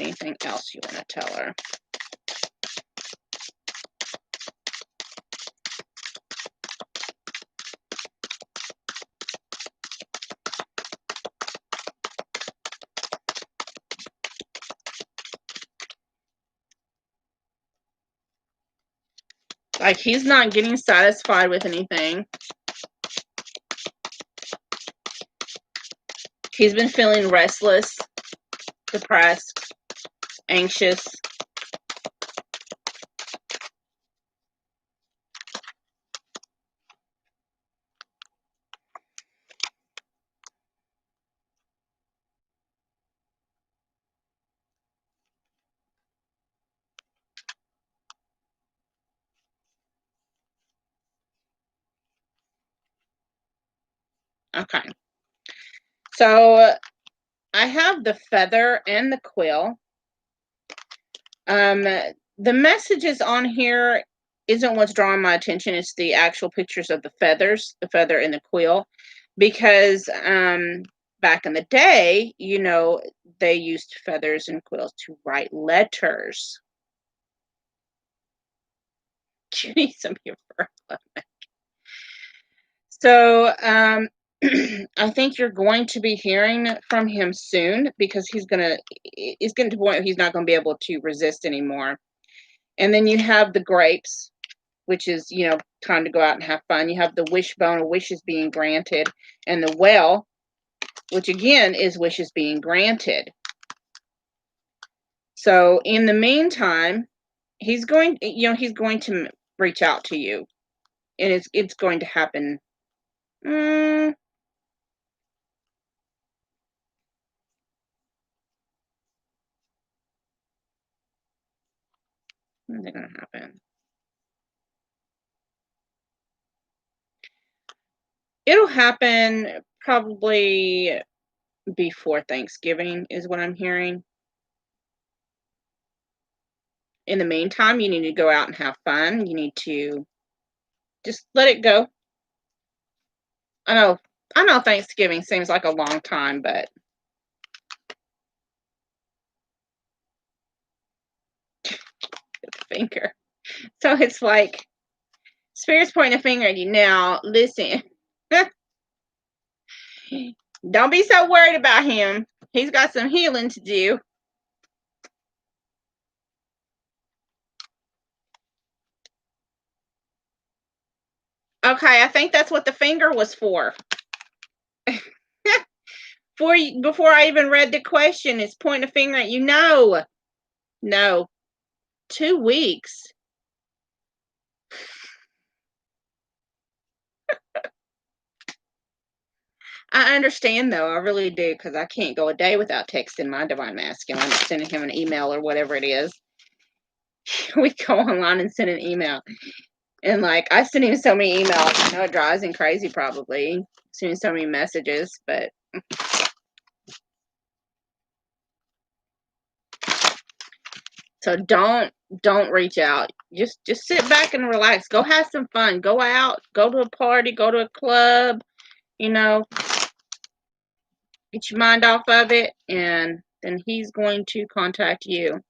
Anything else you want to tell her? Like, he's not getting satisfied with anything. He's been feeling restless, depressed, anxious. Okay. So I have the feather and the quill. The messages on here isn't what's drawing my attention. It's the actual pictures of the feathers, the feather and the quill, because back in the day, they used feathers and quills to write letters. You need some of your fur. So I think you're going to be hearing from him soon, because he's getting to the point where he's not going to be able to resist anymore. And then you have the grapes, which is, time to go out and have fun. You have the wishbone, or wishes being granted, and the well, which again is wishes being granted. So in the meantime, he's going to reach out to you, and it's going to happen. When's it going to happen? It'll happen probably before Thanksgiving, is what I'm hearing. In the meantime, you need to go out and have fun. You need to just let it go. I know Thanksgiving seems like a long time, but finger. So it's like Spirit's pointing a finger at you. Now, listen. Don't be so worried about him. He's got some healing to do. Okay, I think that's what the finger was for. Before I even read the question, it's pointing a finger at you. No. 2 weeks. I understand, though. I really do, because I can't go a day without texting my divine masculine, sending him an email or whatever it is. We go online and send an email. And like, I send him so many emails. I know it drives him crazy, probably. Sending so many messages, but so don't reach out. Just sit back and relax. Go have some fun. Go out. Go to a party. Go to a club. Get your mind off of it, and then he's going to contact you.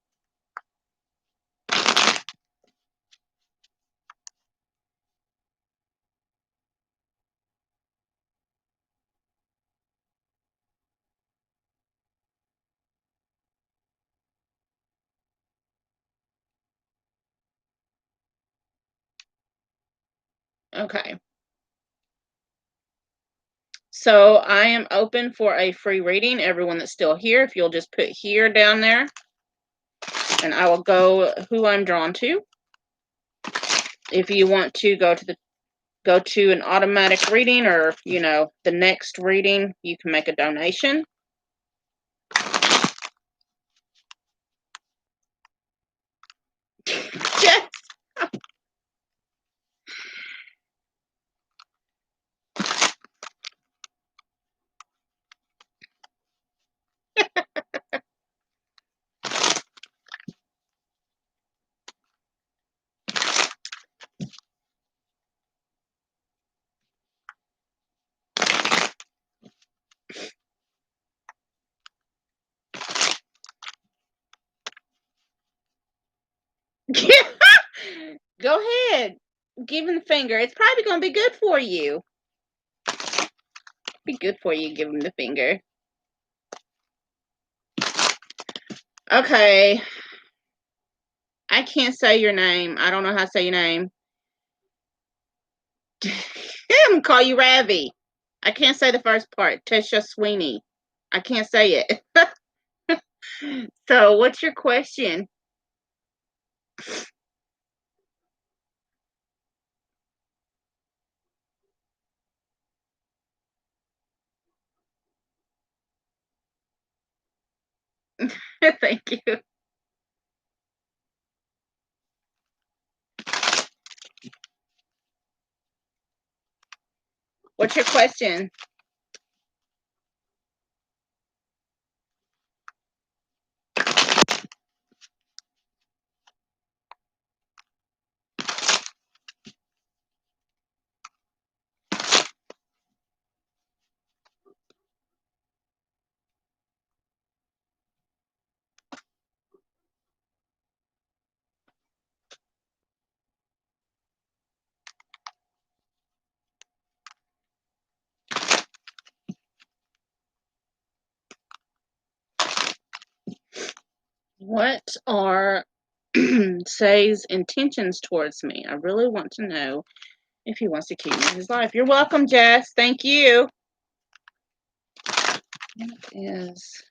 Okay. So I am open for a free reading. Everyone that's still here, if you'll just put here down there. and I will go who I'm drawn to. If you want to go to an automatic reading, or the next reading, you can make a donation. Yes. Go ahead. Give him the finger. It's probably going to be good for you. Be good for you. Give him the finger. Okay. I can't say your name. I don't know how to say your name. I'm going to call you Ravi. I can't say the first part. Tesha Sweeney. I can't say it. So, what's your question? Thank you. What's your question? What are Say's intentions towards me? I really want to know if he wants to keep me in his life. You're welcome, Jess. Thank you. What is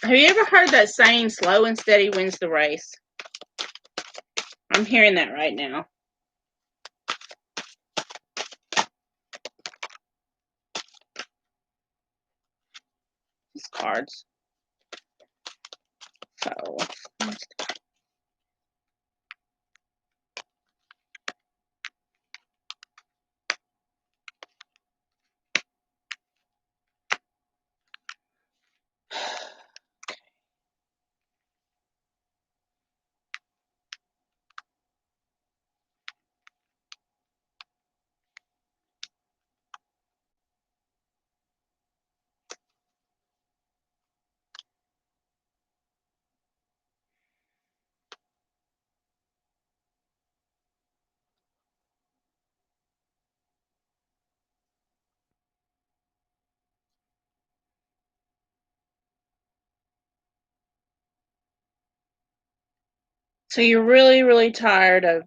Have you ever heard that saying, slow and steady wins the race? I'm hearing that right now. These cards. So, So you're really, really tired of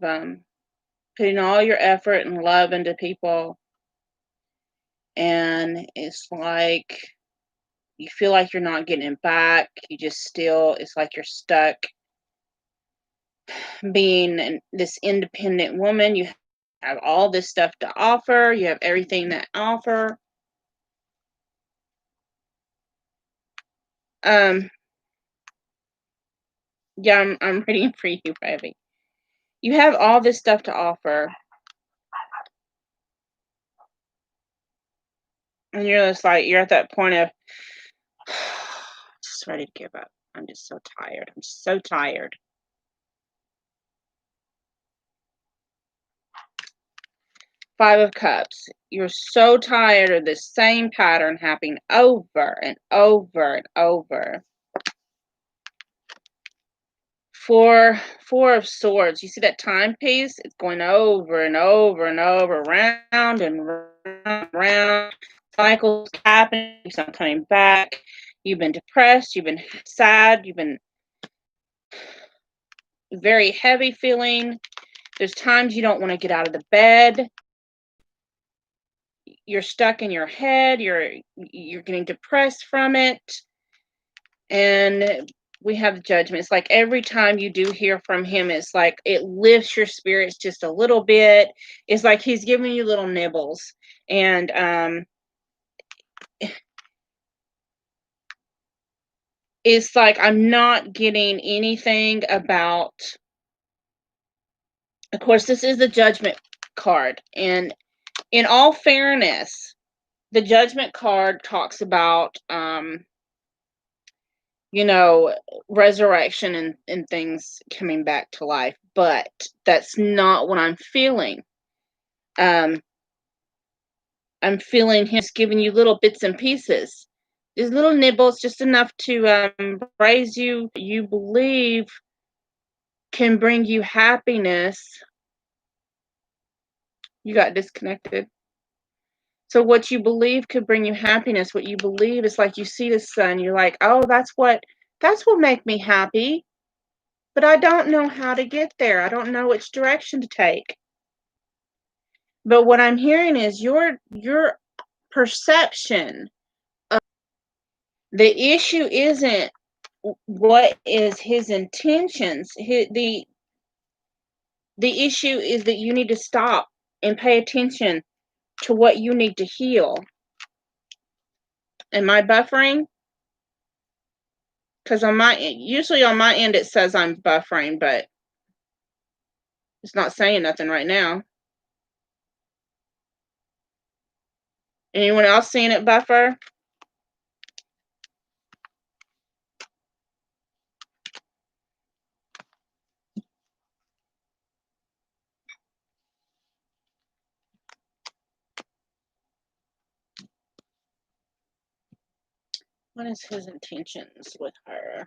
putting all your effort and love into people, and it's like you feel like you're not getting it back. You just still, it's like you're stuck being this independent woman. You have all this stuff to offer, you have everything to offer. Um, yeah, I'm reading for you, Ravi. You have all this stuff to offer, and you're just like, you're at that point of just ready to give up. I'm just so tired. I'm so tired. Five of Cups. You're so tired of this same pattern happening over and over and over. Four of Swords. You see that timepiece? It's going over and over and over, round and round and round. Cycles happening, keeps on coming back. You've been depressed, you've been sad, you've been very heavy feeling. There's times you don't want to get out of the bed. You're stuck in your head. You're getting depressed from it. And we have Judgment. It's like every time you do hear from him, it's like it lifts your spirits just a little bit. It's like he's giving you little nibbles. And it's like I'm not getting anything about, of course, this is the Judgment card. And in all fairness, the Judgment card talks about resurrection and things coming back to life, but that's not what I'm feeling. I'm feeling him just giving you little bits and pieces, these little nibbles, just enough to raise you believe can bring you happiness. You got disconnected. So what you believe could bring you happiness, what you believe is like you see the sun, you're like, oh, that's what make me happy. But I don't know how to get there. I don't know which direction to take. But what I'm hearing is your perception of the issue isn't what is his intentions. The issue is that you need to stop and pay attention to what you need to heal. Am I buffering? Because usually on my end it says I'm buffering, but it's not saying nothing right now. Anyone else seeing it buffer? What is his intentions with her?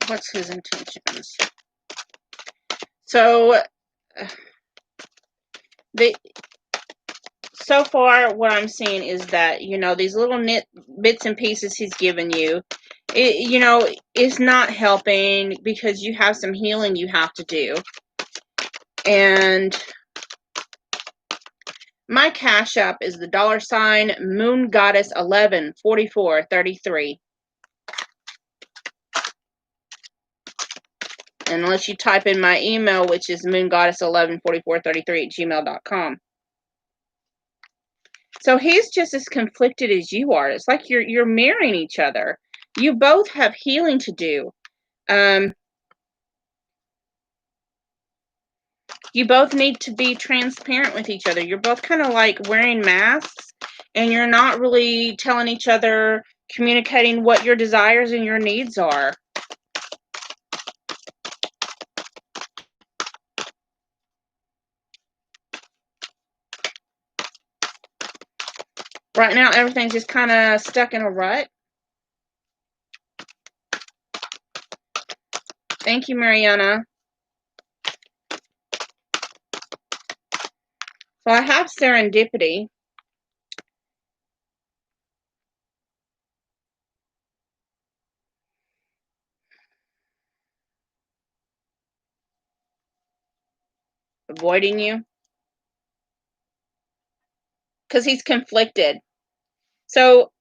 What's his intentions? So so far what I'm seeing is that these little bits and pieces he's given you, it's not helping because you have some healing you have to do. And my Cash App is the $ Moon Goddess 114433. Unless you type in my email, which is moongoddess114433@gmail.com. So he's just as conflicted as you are. It's like you're mirroring each other. You both have healing to do. You both need to be transparent with each other. You're both kind of like wearing masks, and you're not really telling each other, communicating what your desires and your needs are. Right now, everything's just kind of stuck in a rut. Thank you, Mariana. So I have serendipity. Avoiding you. Because he's conflicted. So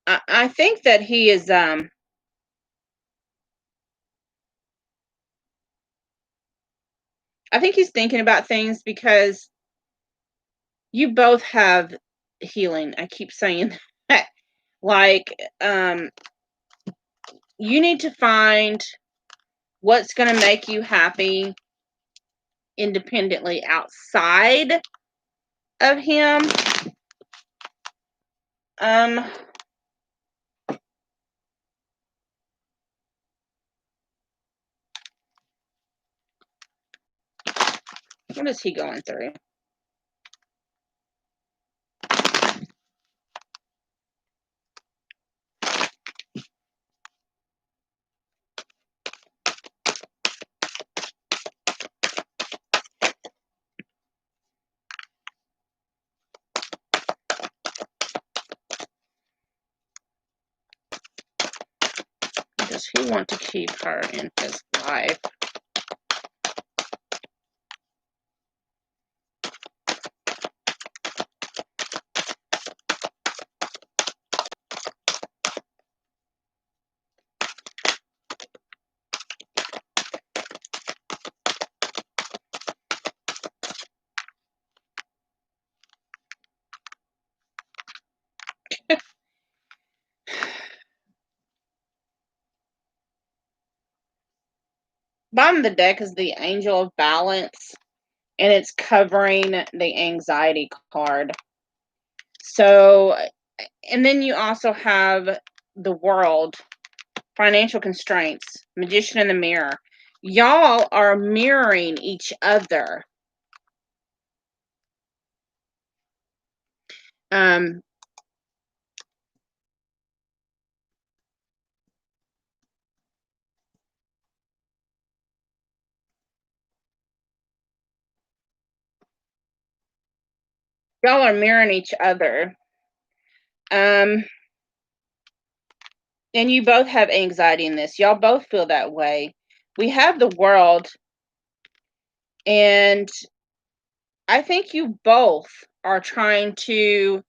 I think that he is I think he's thinking about things because you both have healing. I keep saying that. Like, you need to find what's going to make you happy independently outside of him. What is he going through? Does he want to keep her in his life? Bottom of the deck is the Angel of Balance, and it's covering the anxiety card. So, and then you also have the World, financial constraints, Magician in the Mirror. Y'all are mirroring each other. Y'all are mirroring each other. And you both have anxiety in this. Y'all both feel that way. We have the World, and I think you both are trying to,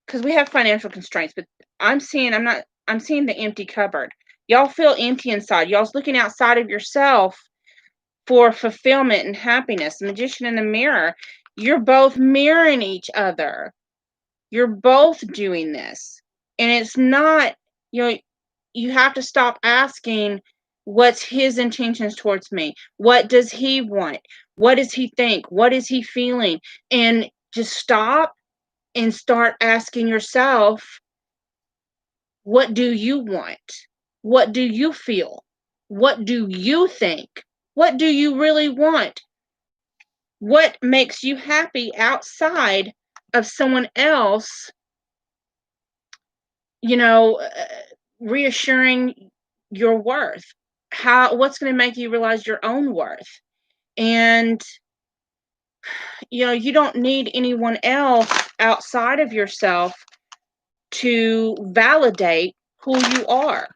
because we have financial constraints, but I'm seeing the empty cupboard. Y'all feel empty inside. Y'all's looking outside of yourself for fulfillment and happiness. Magician in the Mirror. You're both mirroring each other. You're both doing this. And it's not, you have to stop asking, what's his intentions towards me? What does he want? What does he think? What is he feeling? And just stop and start asking yourself, what do you want? What do you feel? What do you think? What do you really want? What makes you happy outside of someone else, reassuring your worth? What's going to make you realize your own worth? And, you don't need anyone else outside of yourself to validate who you are.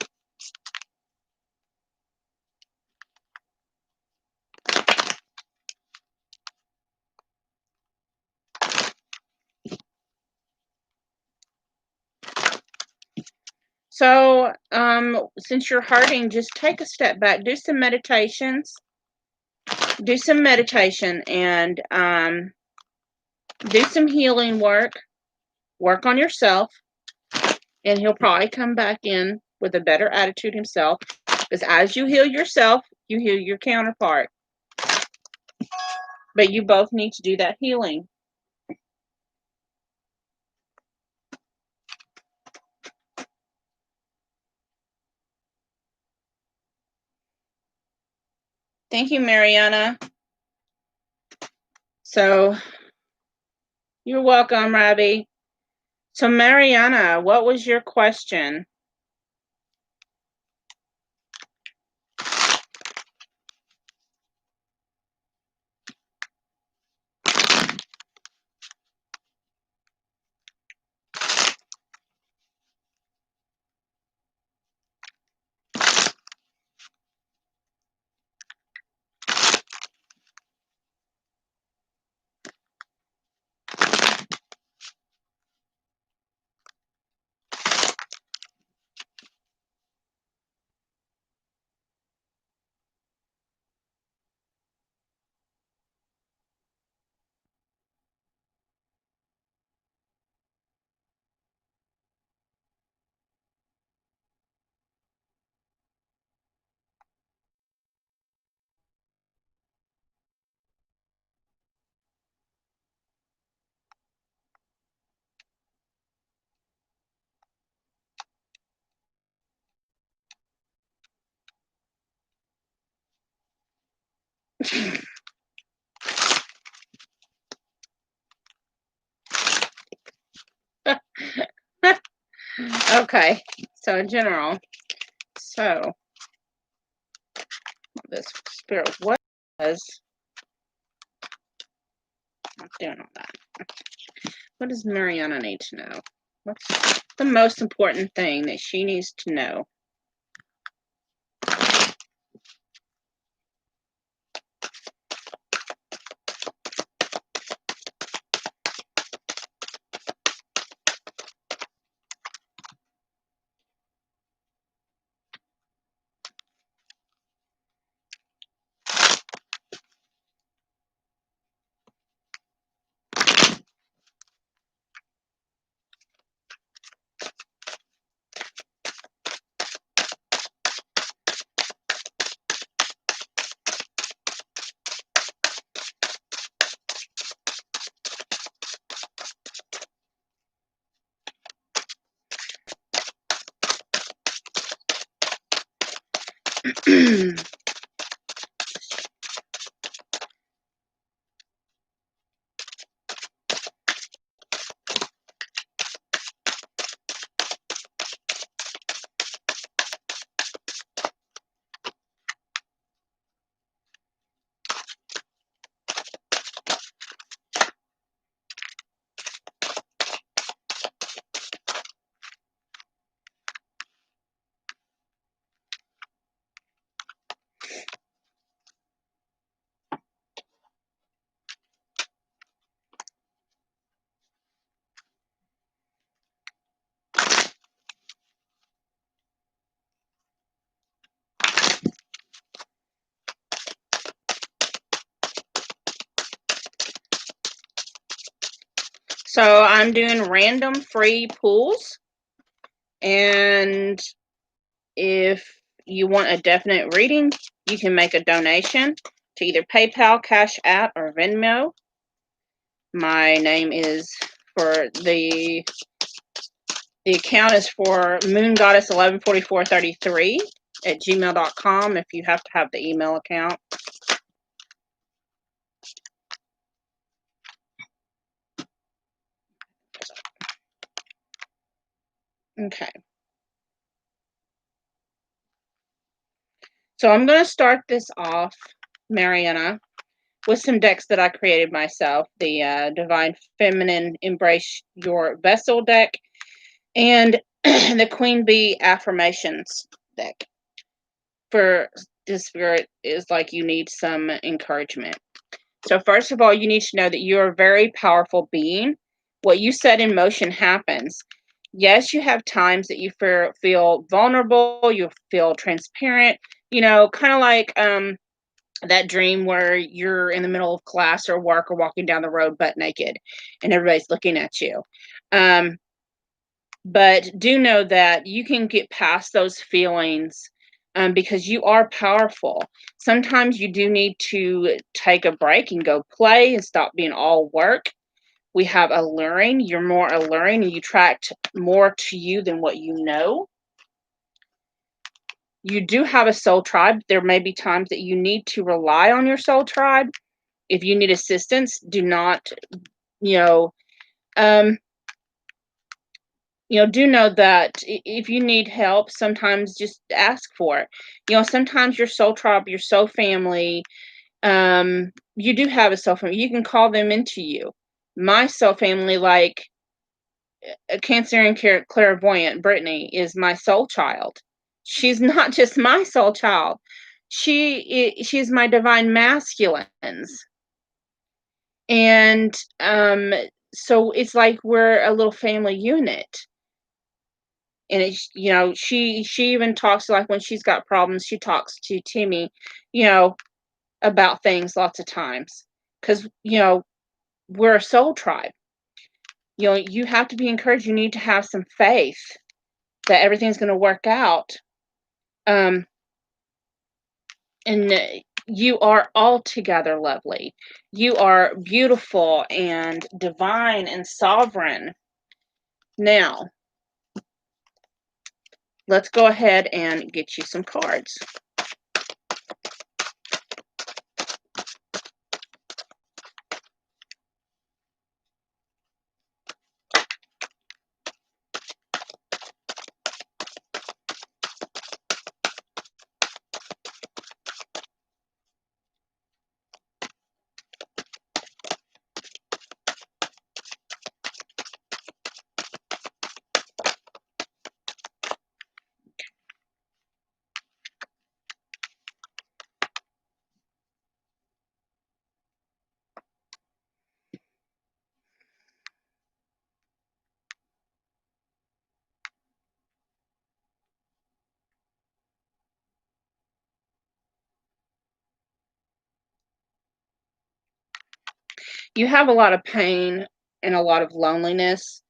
So, since you're hurting, just take a step back, do some meditations, and do some healing work on yourself, and he'll probably come back in with a better attitude himself, because as you heal yourself, you heal your counterpart. But you both need to do that healing. Thank you, Mariana. So, you're welcome, Robbie. So, Mariana, what was your question? Okay, so in general, so this spirit, what does, I'm doing all that. What does Mariana need to know? What's the most important thing that she needs to know? So I'm doing random free pulls, and if you want a definite reading, you can make a donation to either PayPal, Cash App, or Venmo. My name is for the account is for Moon Goddess 114433 at gmail.com if you have to have the email account. Okay. So I'm going to start this off, Mariana, with some decks that I created myself. The Divine Feminine Embrace Your Vessel deck and the Queen Bee Affirmations deck. For this spirit is like you need some encouragement. So first of all, you need to know that you're a very powerful being. What you set in motion happens. Yes, you have times that you feel vulnerable, you feel transparent, kind of like that dream where you're in the middle of class or work or walking down the road butt naked and everybody's looking at you. But do know that you can get past those feelings because you are powerful. Sometimes you do need to take a break and go play and stop being all work. We have alluring. You're more alluring and you attract more to you than what you know. You do have a soul tribe. There may be times that you need to rely on your soul tribe. If you need assistance, do not, um, do know that if you need help, sometimes just ask for it. Sometimes your soul tribe, your soul family, you do have a soul family. You can call them into you. My soul family, like a Cancer and clairvoyant, Brittany, is my soul child. She's not just my soul child. She's my divine masculines. And so it's like we're a little family unit. And it's, she even talks, like when she's got problems, she talks to Timmy, about things lots of times. Because, we're a soul tribe. You have to be encouraged. You need to have some faith that everything's going to work out. And you are altogether lovely. You are beautiful and divine and sovereign. Now, let's go ahead and get you some cards. You have a lot of pain and a lot of loneliness.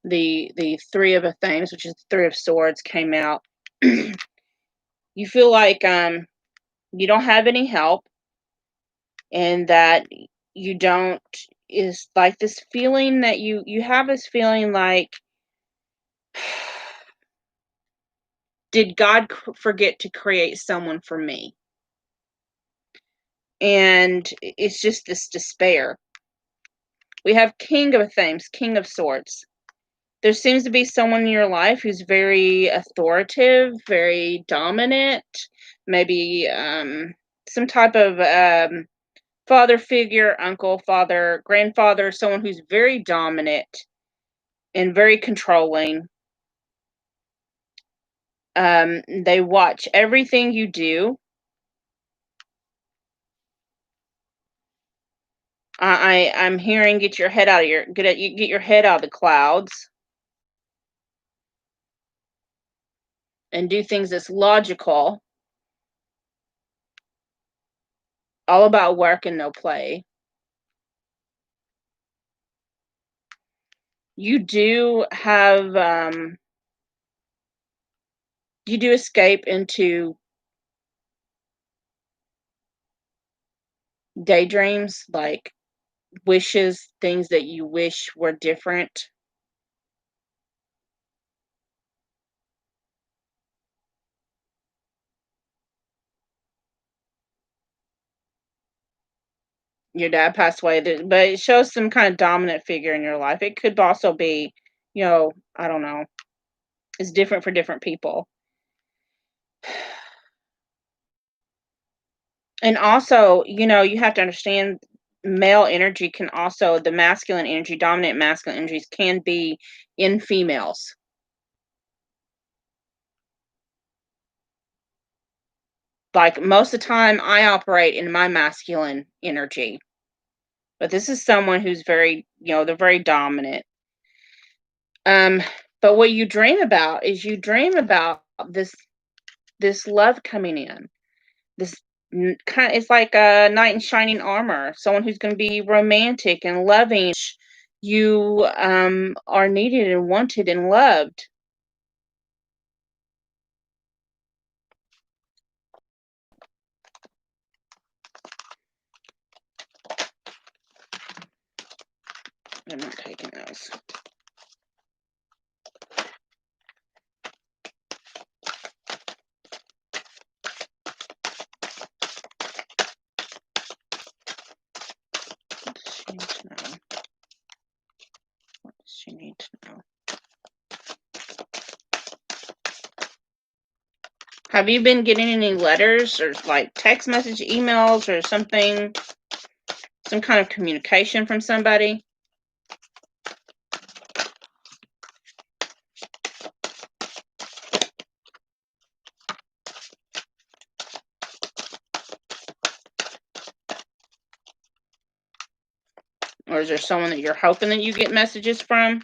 The Three of Athens, which is the Three of Swords, came out. You feel like you don't have any help, and that you don't is like this feeling that you have this feeling like, did God forget to create someone for me? And it's just this despair. We have King of Athens, King of Swords. There seems to be someone in your life who's very authoritative, very dominant, maybe some type of father figure, uncle, father, grandfather, someone who's very dominant and very controlling. They watch everything you do. I'm hearing get your head out of your get your head out of the clouds and do things that's logical, all about work and no play. You do have you do escape into daydreams, like wishes, things that you wish were different. Your dad passed away, but it shows some kind of dominant figure in your life. It could also be, I don't know. It's different for different people. And also, you have to understand male energy can also, the masculine energy, dominant masculine energies can be in females. Like most of the time, I operate in my masculine energy, but this is someone who's very, they're very dominant. Um, but what you dream about is you dream about this love coming in. This kind, it's like a knight in shining armor, someone who's going to be romantic and loving. You are needed and wanted and loved. I'm not taking those. She needs to know. What does she need to know? Have you been getting any letters or like text message, emails, or something, some kind of communication from somebody? Or is there someone that you're hoping that you get messages from?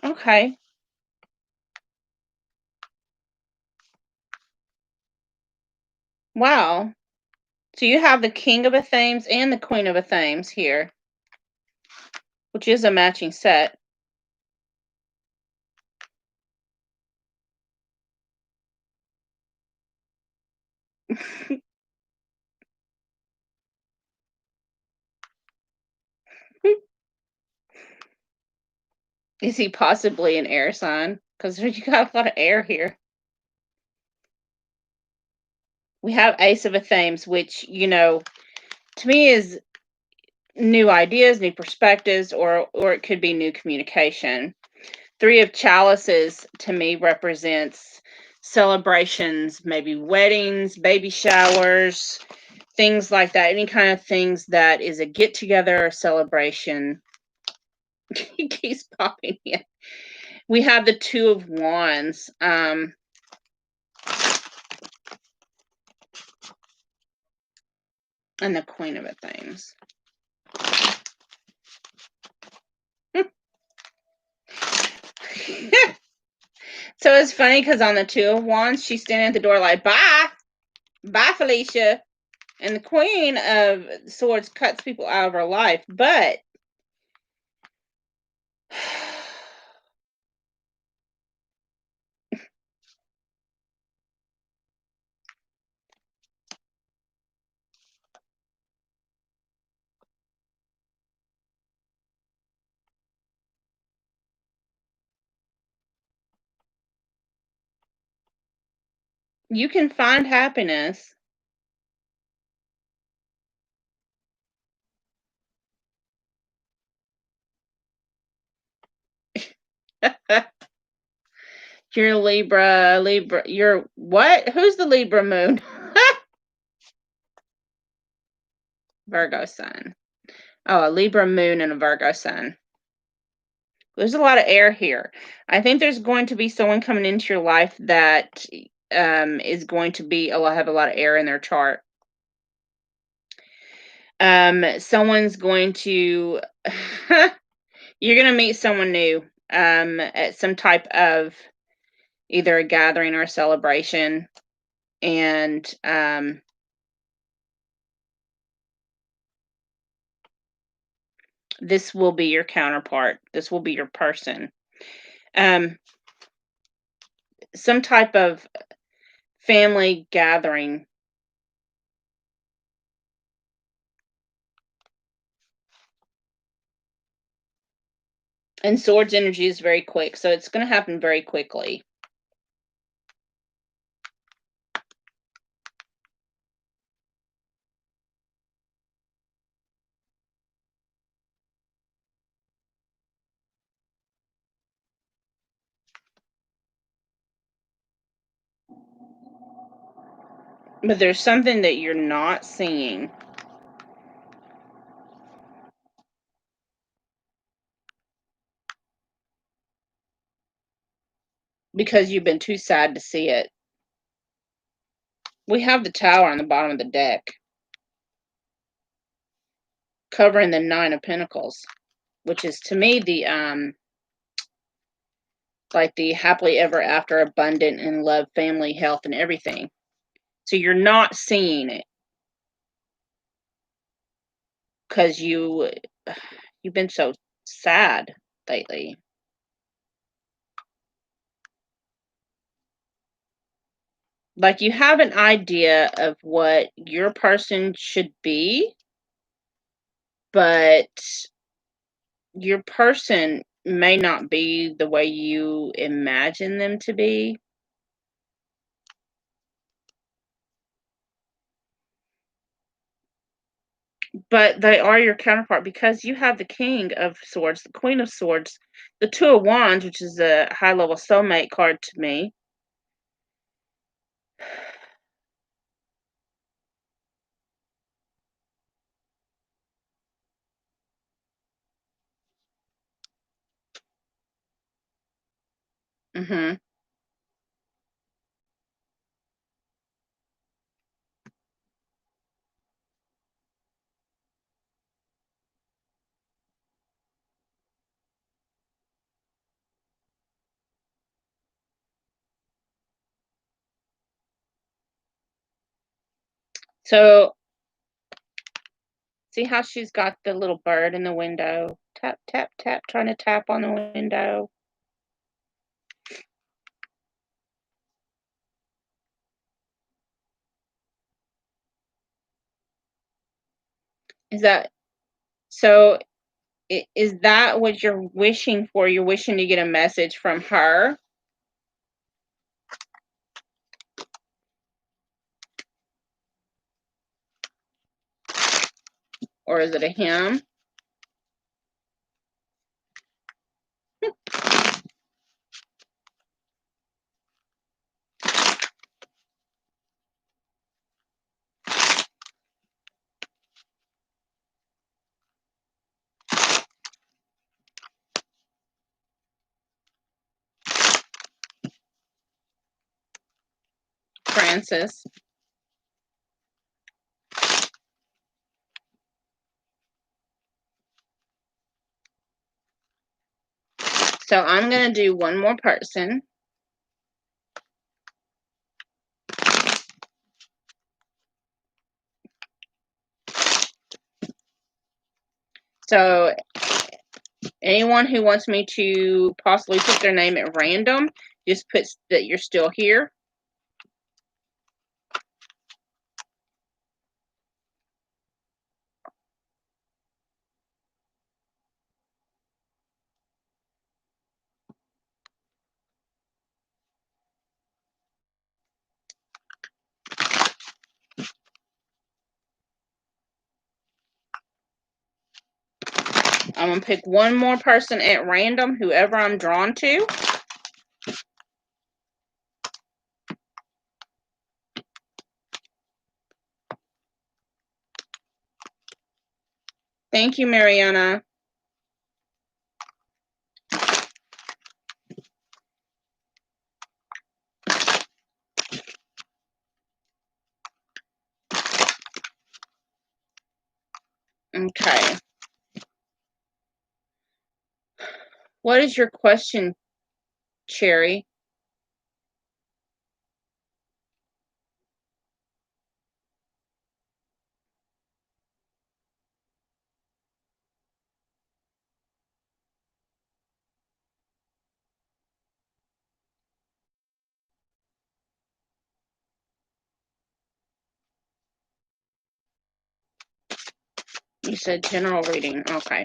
Okay. Wow. So you have the King of Athens and the Queen of Athens here, which is a matching set. Is he possibly an air sign? Because you got a lot of air here. We have Ace of Athens, which, to me is new ideas, new perspectives, or it could be new communication. Three of Chalices to me represents celebrations, maybe weddings, baby showers, things like that. Any kind of things that is a get together or celebration. He keeps popping in. We have the Two of Wands. And the Queen of Things. So it's funny because on the Two of Wands, she's standing at the door like, bye, bye, Felicia. And the Queen of Swords cuts people out of her life, but you can find happiness. You're Libra, you're what? Who's the Libra moon? Virgo sun. Oh, a Libra moon and a Virgo sun. There's a lot of air here. I think there's going to be someone coming into your life that is going to be have a lot of air in their chart. Someone's going to you're going to meet someone new at some type of either a gathering or a celebration, and this will be your counterpart. This will be your person. Some type of family gathering. And Swords energy is very quick, so it's going to happen very quickly. But there's something that you're not seeing. Because you've been too sad to see it. We have the Tower on the bottom of the deck, covering the Nine of Pentacles, which is to me the like the happily ever after, abundant in love, family, health, and everything. So you're not seeing it because you've been so sad lately. Like you have an idea of what your person should be, but your person may not be the way you imagine them to be. But they are your counterpart because you have the King of Swords, the Queen of Swords, the Two of Wands, which is a high level soulmate card to me. Mm-hmm. So see how she's got the little bird in the window? Tap, tap, tap, trying to tap on the window. Is that so? Is that what you're wishing for? You're wishing to get a message from her? Or is it a him? Francis. So I'm going to do one more person. So anyone who wants me to possibly put their name at random, just put that you're still here. I'm going to pick one more person at random, whoever I'm drawn to. Thank you, Mariana. Okay. What is your question, Cherry? You said general reading. Okay.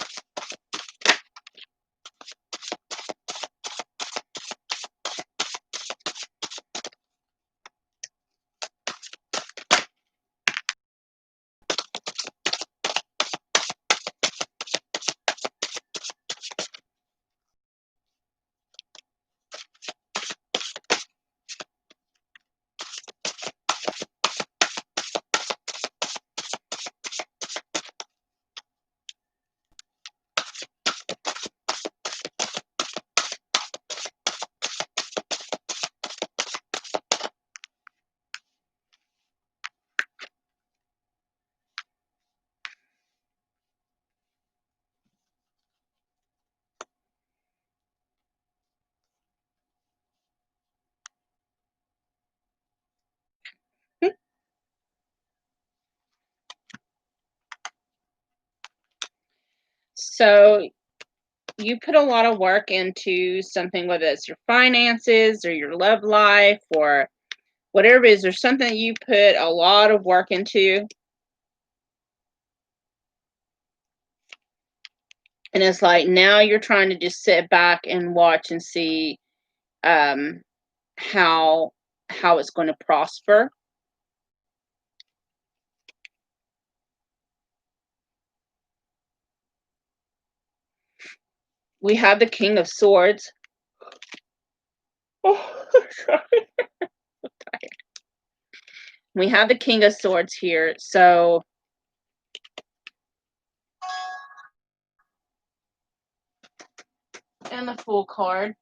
So you put a lot of work into something, whether it's your finances or your love life or whatever it is. There's something you put a lot of work into. And it's like now you're trying to just sit back and watch and see how it's going to prosper. We have the King of Swords. Oh, sorry. We have the King of Swords here. So and the Fool card.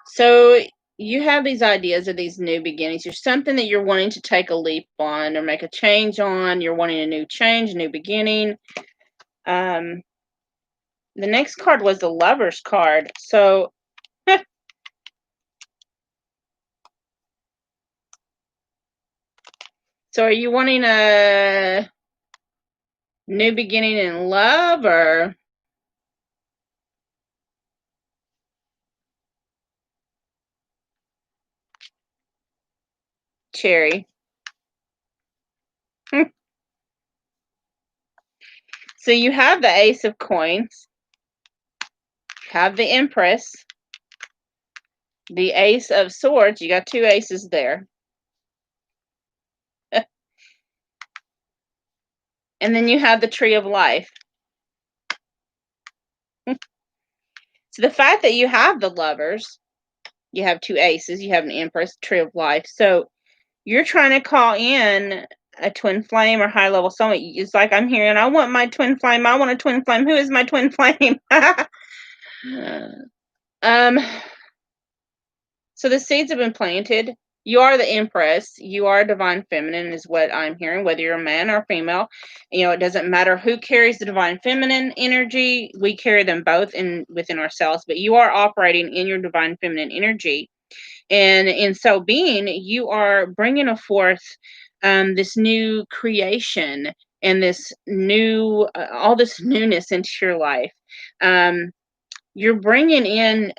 So you have these ideas of these new beginnings. There's something that you're wanting to take a leap on or make a change on. You're wanting a new change, a new beginning. The next card was the Lover's card. So so are you wanting a new beginning in love or Cherry? So you have the Ace of Coins, you have the Empress, the Ace of Swords. You got two aces there. And then you have the Tree of Life. So the fact that you have the Lovers, you have two aces, you have an Empress, Tree of Life. So you're trying to call in a twin flame or high level soulmate. It's like I'm hearing, I want my twin flame. I want a twin flame. Who is my twin flame? Um, so the seeds have been planted. You are the Empress. You are divine feminine, is what I'm hearing, whether you're a man or female. It doesn't matter who carries the divine feminine energy. We carry them both within ourselves, but you are operating in your divine feminine energy. And in so being, you are bringing forth this new creation and this new, all this newness into your life. Um, you're bringing in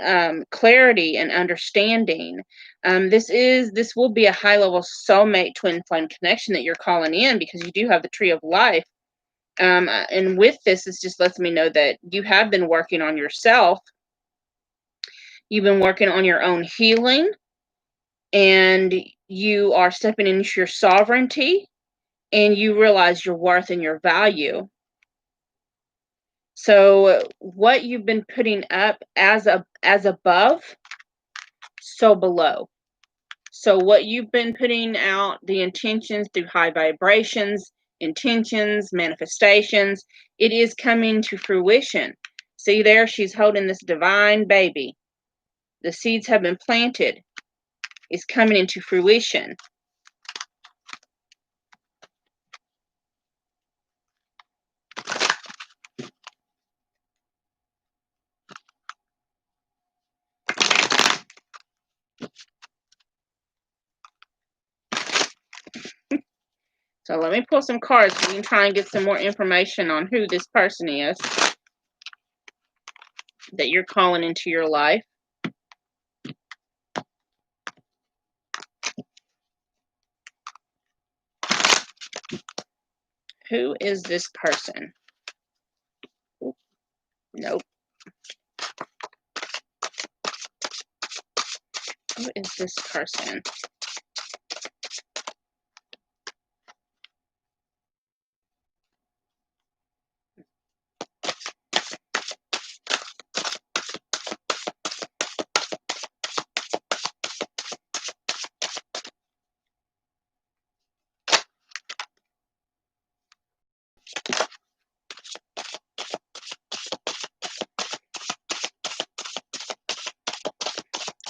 clarity and understanding. This will be a high level soulmate twin flame connection that you're calling in, because you do have the tree of life. And with this, it just lets me know that you have been working on yourself. You've been working on your own healing, and you are stepping into your sovereignty, and you realize your worth and your value. So what you've been putting up as above, so below. So what you've been putting out, the intentions through high vibrations, intentions, manifestations, it is coming to fruition. See there, she's holding this divine baby. The seeds have been planted. It's coming into fruition. So let me pull some cards so we can try and get some more information on who this person is that you're calling into your life. Who is this person? Nope. Who is this person?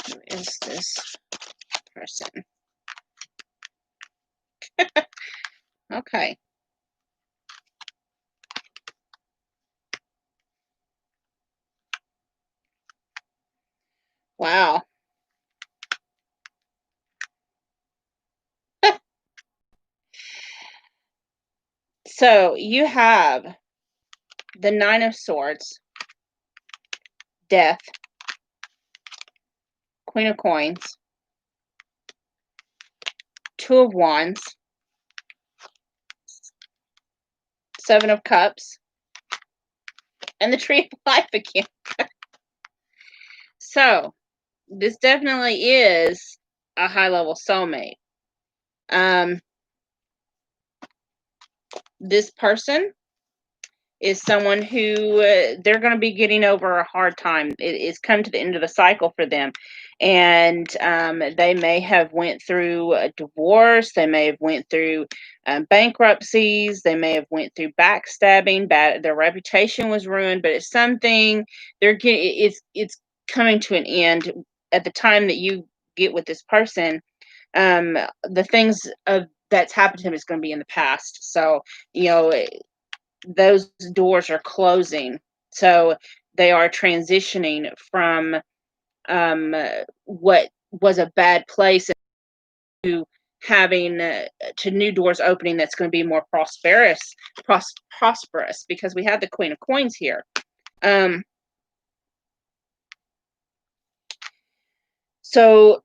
Who is this person? Okay. Wow. So you have the Nine of Swords, Death, Queen of Coins, Two of Wands, Seven of Cups, and the Tree of Life again. So this definitely is a high-level soulmate. This person is someone who they're going to be getting over a hard time. It's come to the end of the cycle for them, and they may have went through a divorce. They may have went through bankruptcies. They may have went through backstabbing. Their reputation was ruined, but it's something they're getting. It's coming to an end at the time that you get with this person. The things of that's happened to him is going to be in the past. So you know those doors are closing. So they are transitioning from what was a bad place to having to new doors opening that's going to be more prosperous, because we have the Queen of Coins here. So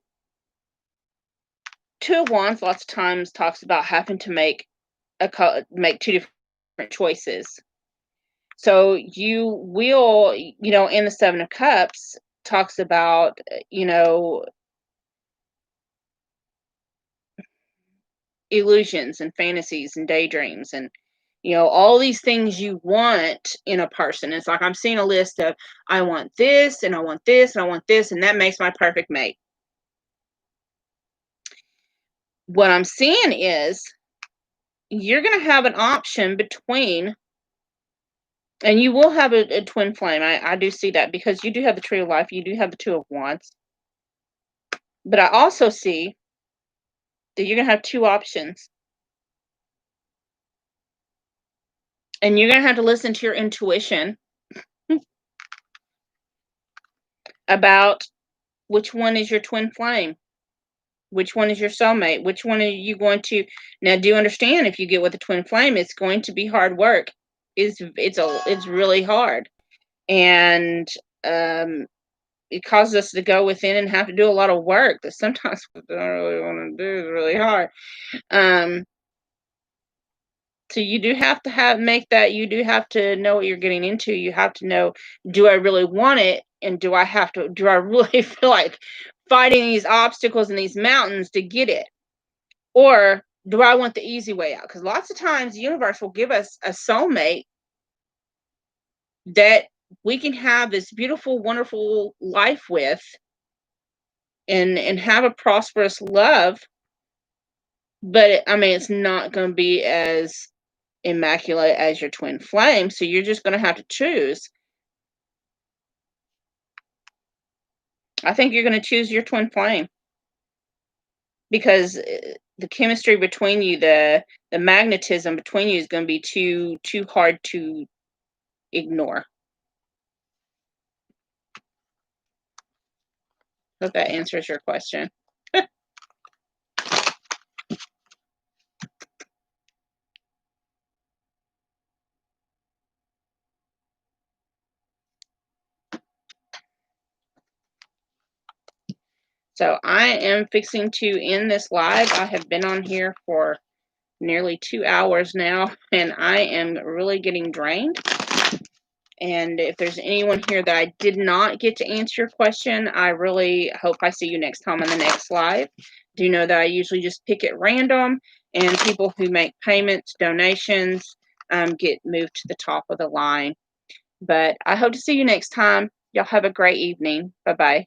Two of Wands lots of times talks about having to make two different choices. So you will, in the Seven of Cups talks about, illusions and fantasies and daydreams and, all these things you want in a person. It's like I'm seeing a list of, I want this and I want this and I want this, and that makes my perfect mate. What I'm seeing is you're going to have an option between And you will have a twin flame. I do see that because you do have the Tree of Life. You do have the Two of Wands. But I also see that you're going to have two options. And you're going to have to listen to your intuition about which one is your twin flame. Which one is your soulmate? Which one are you going to now? Do understand if you get with a twin flame, it's going to be hard work. It's really hard, and it causes us to go within and have to do a lot of work that sometimes we don't really want to do. Is really hard. Um, so you do have to make that. You do have to know what you're getting into. You have to know: do I really want it, and do I have to? Do I really feel like fighting these obstacles and these mountains to get it? Or do I want the easy way out? Because lots of times the universe will give us a soulmate that we can have this beautiful, wonderful life with and have a prosperous love. But I mean, it's not going to be as immaculate as your twin flame. So you're just going to have to choose. I think you're going to choose your twin flame because the chemistry between you, the magnetism between you is going to be too hard to ignore. Hope that answers your question. So I am fixing to end this live. I have been on here for nearly 2 hours now, and I am really getting drained. And if there's anyone here that I did not get to answer your question, I really hope I see you next time on the next live. Do know that I usually just pick at random, and people who make payments, donations, get moved to the top of the line. But I hope to see you next time. Y'all have a great evening. Bye-bye.